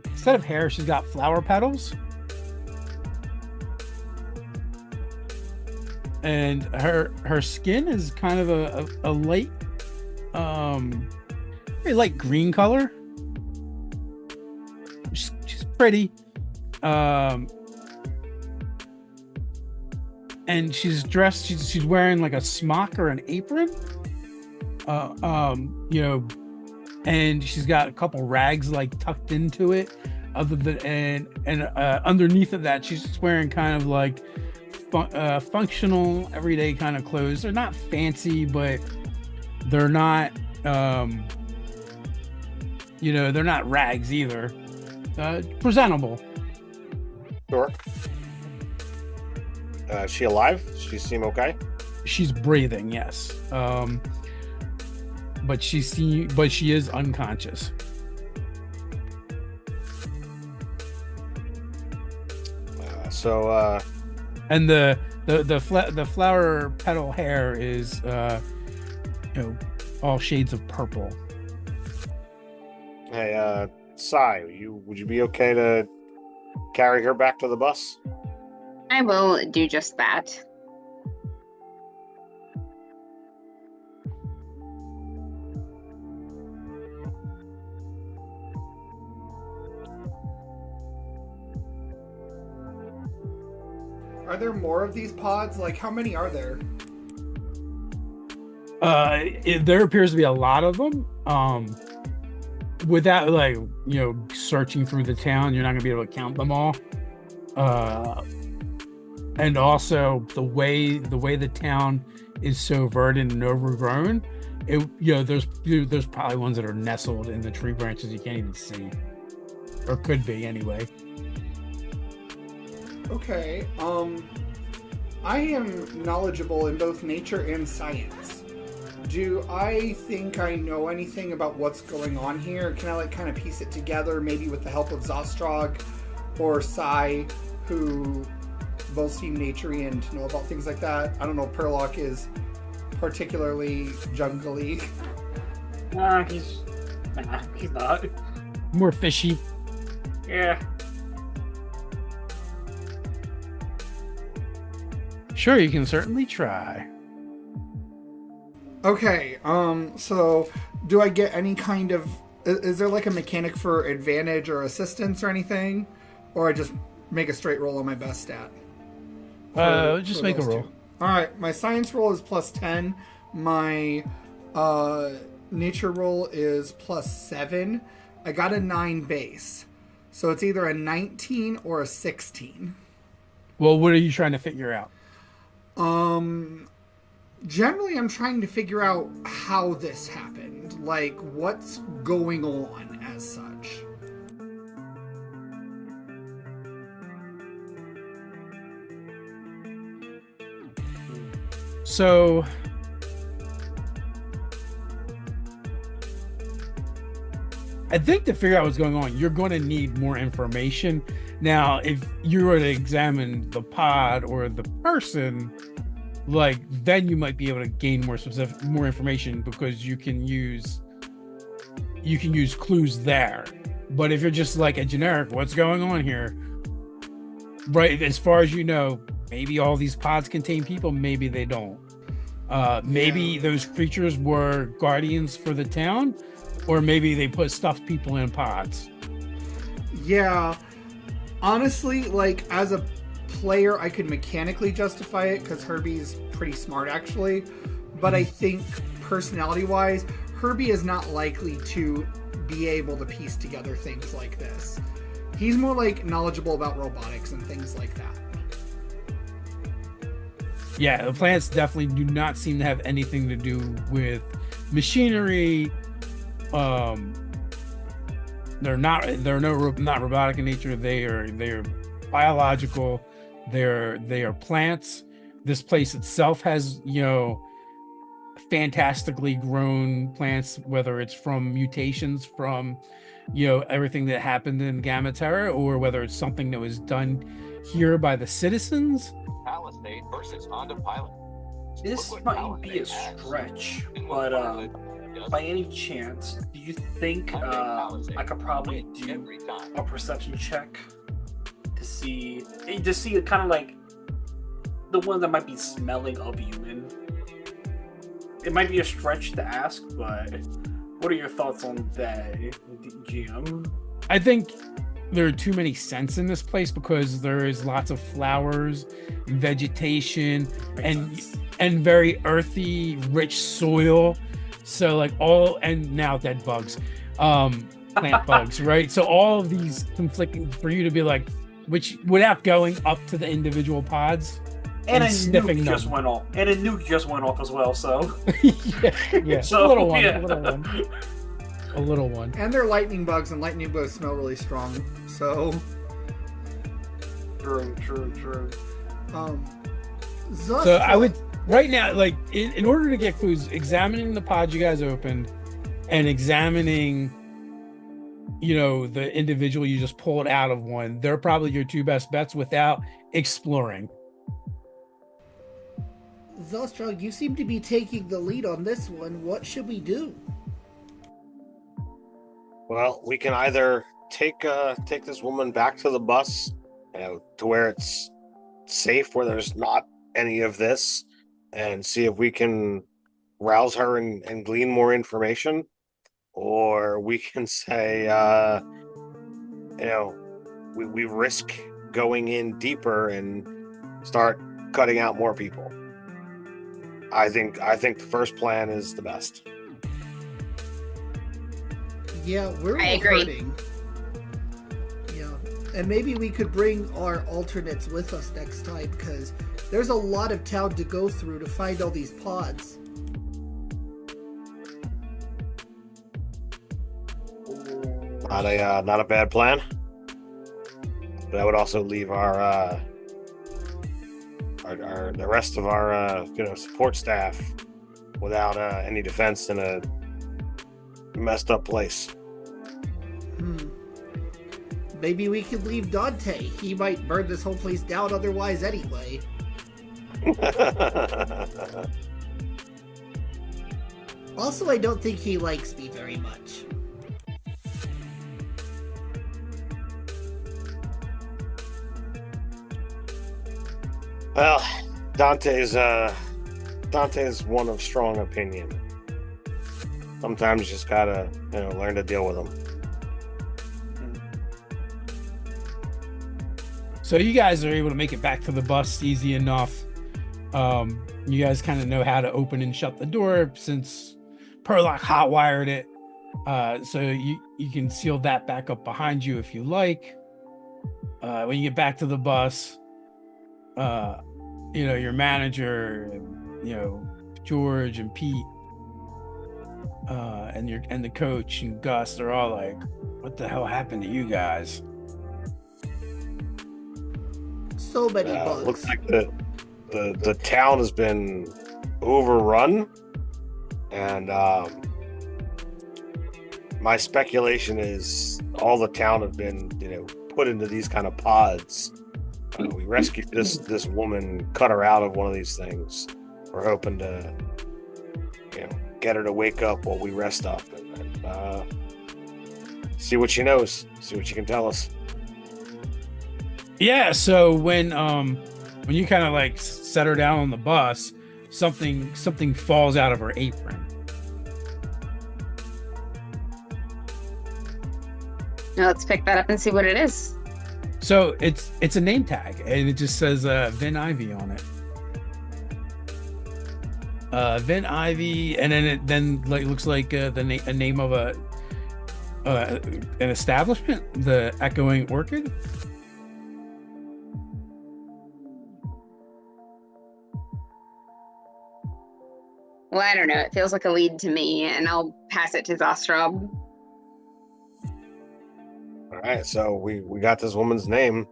instead of hair, she's got flower petals. And her skin is kind of a light, very light green color. She's pretty, and she's dressed. She's wearing like a smock or an apron, and she's got a couple rags like tucked into it. Other than and underneath of that, she's just wearing kind of like functional, everyday kind of clothes. They're not fancy, but they're not, they're not rags either. Presentable. Sure. Is she alive? She seem okay? She's breathing, yes. But she is unconscious. And the flower petal hair is all shades of purple. Hey, Sai, would you be okay to carry her back to the bus? I will do just that. Are there more of these pods? Like, how many are there? There appears to be a lot of them. Without searching through the town, you're not gonna be able to count them all. And also the way the town is so verdant and overgrown, there's probably ones that are nestled in the tree branches you can't even see, or could be anyway. Okay, I am knowledgeable in both nature and science. Do I think I know anything about what's going on here? Can I kind of piece it together, maybe with the help of Zostrog or Sai, who both seem naturey and know about things like that? I don't know, Perlock is particularly jungly. He's not. More fishy. Yeah. Sure, you can certainly try. Okay, so do I get any kind of... Is there a mechanic for advantage or assistance or anything? Or I just make a straight roll on my best stat? Just make a roll. Two. Alright, my science roll is +10. My nature roll is +7. I got a 9 base. So it's either a 19 or a 16. Well, what are you trying to figure out? Generally, I'm trying to figure out how this happened. What's going on as such. So, I think to figure out what's going on, you're going to need more information. Now, if you were to examine the pod or the person, then you might be able to gain more information, because you can use clues there. But if you're just a generic, what's going on here? Right, as far as you know, maybe all these pods contain people, maybe they don't. Maybe those creatures were guardians for the town, or maybe they put stuffed people in pods. Yeah. Honestly, as a player, I could mechanically justify it because Herbie's pretty smart, actually. But I think personality-wise, Herbie is not likely to be able to piece together things like this. He's more knowledgeable about robotics and things like that. Yeah, the plants definitely do not seem to have anything to do with machinery. They're not robotic in nature. They are biological. They are plants. This place itself has fantastically grown plants, whether it's from mutations from everything that happened in GammaTerra, or whether it's something that was done here by the citizens. Palisade versus Honda Pilot. This might be a stretch, but by any chance, do you think I could probably do a perception check to see kind of the ones that might be smelling of human? It might be a stretch to ask, but what are your thoughts on that, GM? I think there are too many scents in this place, because there is lots of flowers, vegetation, and very earthy, rich soil. So and now dead bugs, plant bugs, right? So all of these conflicting for you to be which, without going up to the individual pods, And a sniffing nuke just them. went off. And a nuke just went off as well, so. yeah. So, a little one. yeah. A little one. A little one. And they're lightning bugs, and lightning bugs smell really strong. So, True. So I would right now, like in order to get clues, examining the pod you guys opened, and examining, the individual you just pulled out of one. They're probably your two best bets without exploring. Zostrog, you seem to be taking the lead on this one. What should we do? Well, we can either take this woman back to the bus, to where it's safe, where there's not any of this, and see if we can rouse her and glean more information, or we can say, we risk going in deeper and start cutting out more people. I think the first plan is the best. Yeah, we're I all agree. hurting. Yeah, and maybe we could bring our alternates with us next time, because there's a lot of town to go through to find all these pods. Not a bad plan. But that would also leave our the rest of our support staff without any defense in a messed up place. Maybe we could leave Dante. He might burn this whole place down otherwise anyway. Also, I don't think he likes me very much. Well, Dante's one of strong opinion. Sometimes you just gotta learn to deal with them. So you guys are able to make it back to the bus easy enough. You guys kind of know how to open and shut the door since Perlock hotwired it. So you can seal that back up behind you if you like. When you get back to the bus, your manager, George and Pete, and the coach and Gus, they're all like, "What the hell happened to you guys?" So many bugs. Looks like the town has been overrun, and my speculation is all the town have been put into these kind of pods. We rescued this woman, cut her out of one of these things. We're hoping to get her to wake up while we rest up and see what she knows, see what she can tell us. Yeah, so when you kind of like set her down on the bus, something falls out of her apron. Now let's pick that up and see what it is. So it's a name tag, and it just says Vin Ivy on it. Vin Ivy, and then it looks like a name of an establishment, the Echoing Orchid. Well, I don't know. It feels like a lead to me, and I'll pass it to Zostrog. All right, so we got this woman's name.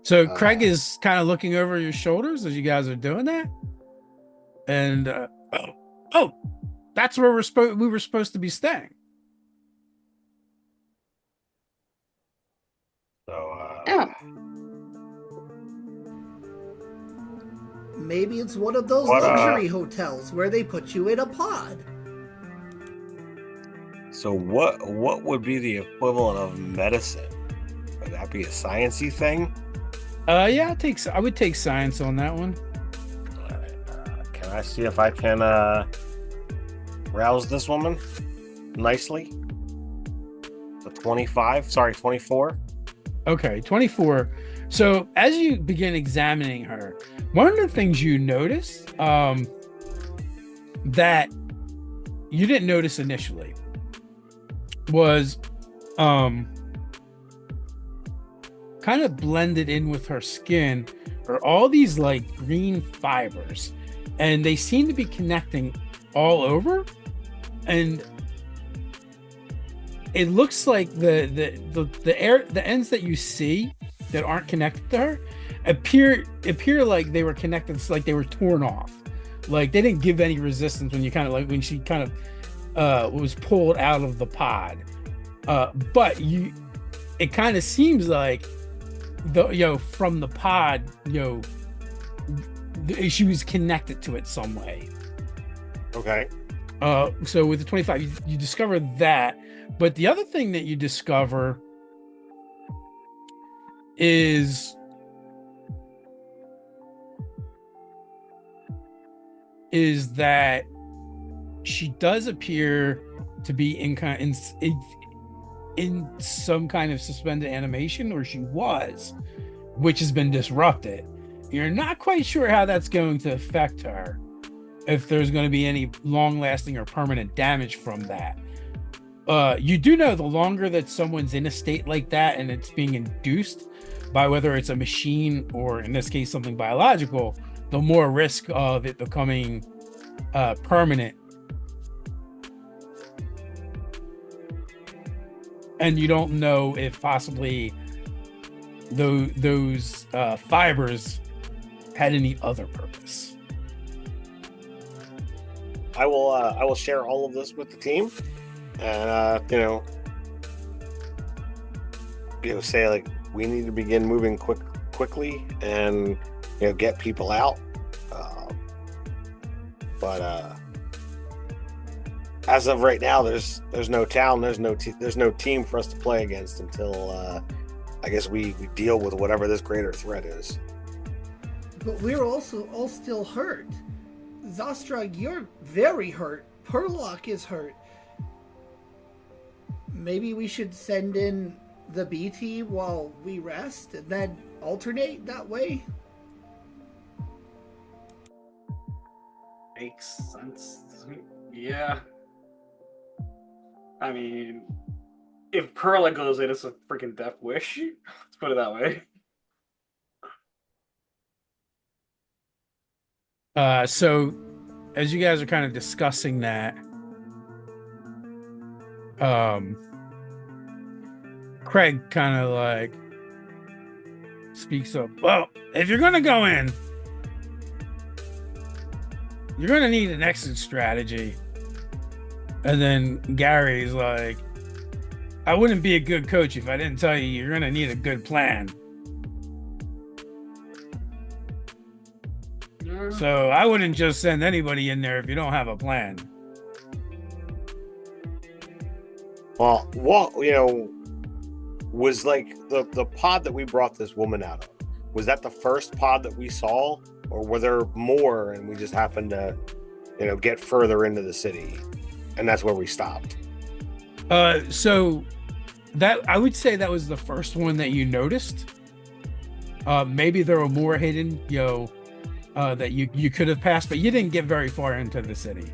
So Craig is kind of looking over your shoulders as you guys are doing that, and that's where we were supposed to be staying. So Maybe it's one of those What, luxury hotels where they put you in a pod. So what would be the equivalent of medicine? Would that be a sciencey thing? Yeah, I would take science on that one. All right, can I see if I can rouse this woman nicely? So 24. Okay, 24. So as you begin examining her, one of the things you notice that you didn't notice initially was kind of blended in with her skin are all these like green fibers, and they seem to be connecting all over, and it looks like the ends that you see that aren't connected to her appear like they were connected. It's like they were torn off, like they didn't give any resistance when she kind of was pulled out of the pod. But it kind of seems like from the pod, she was connected to it some way. Okay. So with the 25, you discover that, but the other thing that you discover is that she does appear to be in some kind of suspended animation, or she was, which has been disrupted. You're not quite sure how that's going to affect her, if there's going to be any long-lasting or permanent damage from that. You do know the longer that someone's in a state like that and it's being induced by whether it's a machine or in this case something biological, the more risk of it becoming permanent. And you don't know if possibly those fibers had any other purpose. I will share all of this with the team, and say like we need to begin moving quickly and get people out. But as of right now, there's no town, there's no team for us to play against until I guess we deal with whatever this greater threat is. But we're also all still hurt. Zostrog, you're very hurt. Perlock is hurt. Maybe we should send in the B team while we rest and then alternate that way? Makes sense. Yeah. I mean, if Perla goes in, it's a freaking death wish. Let's put it that way. So as you guys are kind of discussing that, Craig kind of like speaks up. Well, if you're gonna go in, you're gonna need an exit strategy. And then Gary's like, I wouldn't be a good coach if I didn't tell you you're gonna need a good plan. So I wouldn't just send anybody in there if you don't have a plan. Well, was like the pod that we brought this woman out of, was that the first pod that we saw, or were there more and we just happened to, get further into the city and that's where we stopped? So that I would say that was the first one that you noticed. Maybe there were more hidden, that you could have passed, but you didn't get very far into the city.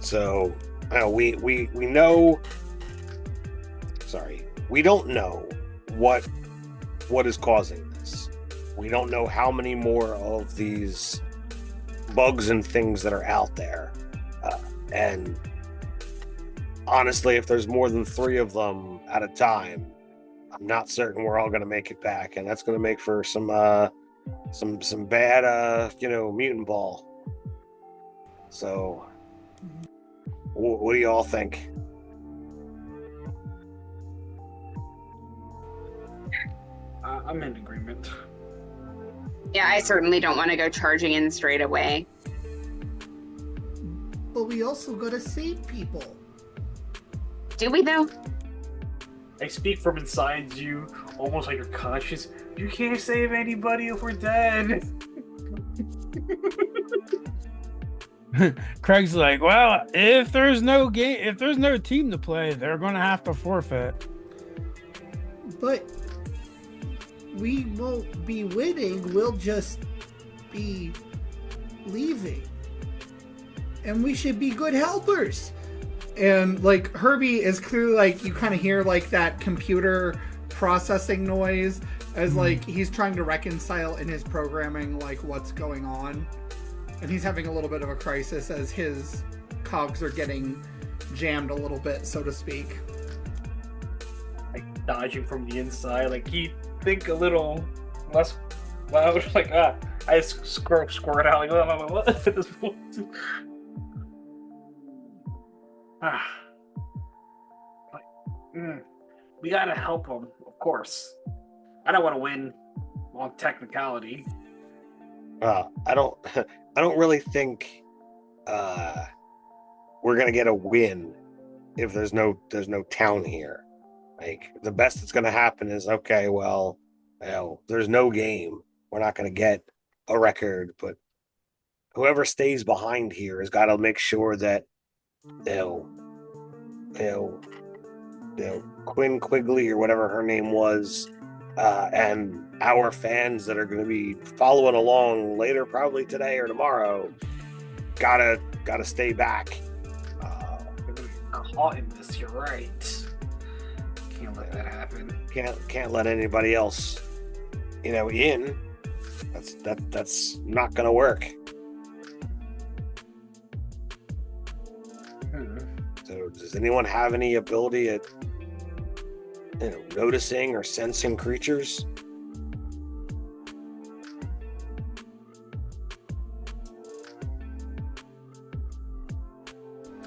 So we know. Sorry, we don't know what is causing this. We don't know how many more of these bugs and things that are out there, and honestly, if there's more than 3 of them at a time, I'm not certain we're all going to make it back, and that's going to make for some bad mutant ball. So what do you all think? I'm in agreement. Yeah, I certainly don't want to go charging in straight away. But we also gotta save people. Do we though? I speak from inside you, almost like you're conscious. You can't save anybody if we're dead. Craig's like, well, if there's no team to play, they're gonna have to forfeit. But we won't be winning, we'll just be leaving. And we should be good helpers. And like Herbie is clearly like, you kind of hear like that computer processing noise as like he's trying to reconcile in his programming like what's going on, and he's having a little bit of a crisis as his cogs are getting jammed a little bit, so to speak. Like dodging from the inside, like he think a little less loud, like I just squirt out like what at this point. We gotta help him, of course. I don't want to win on technicality. I don't really think we're gonna get a win if there's no town here. Like the best that's gonna happen is okay, well, you know, there's no game. We're not gonna get a record, but whoever stays behind here has got to make sure that Quinn Quigley or whatever her name was, and our fans that are going to be following along later, probably today or tomorrow, gotta stay back. Caught in this, you're right. Can't let that happen. Can't let anybody else, in. That's not gonna work. So, does anyone have any ability at noticing or sensing creatures?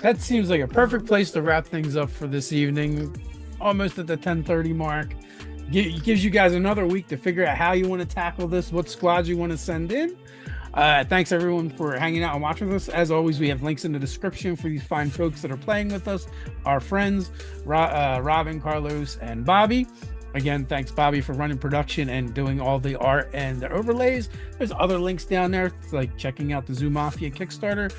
That seems like a perfect place to wrap things up for this evening. Almost at the 10:30 mark. Gives you guys another week to figure out how you want to tackle this, what squads you want to send in. Thanks everyone for hanging out and watching with us. As always, we have links in the description for these fine folks that are playing with us, our friends, Robin, Carlos, and Bobby. Again, thanks Bobby for running production and doing all the art and the overlays. There's other links down there, like checking out the Zoo Mafia Kickstarter.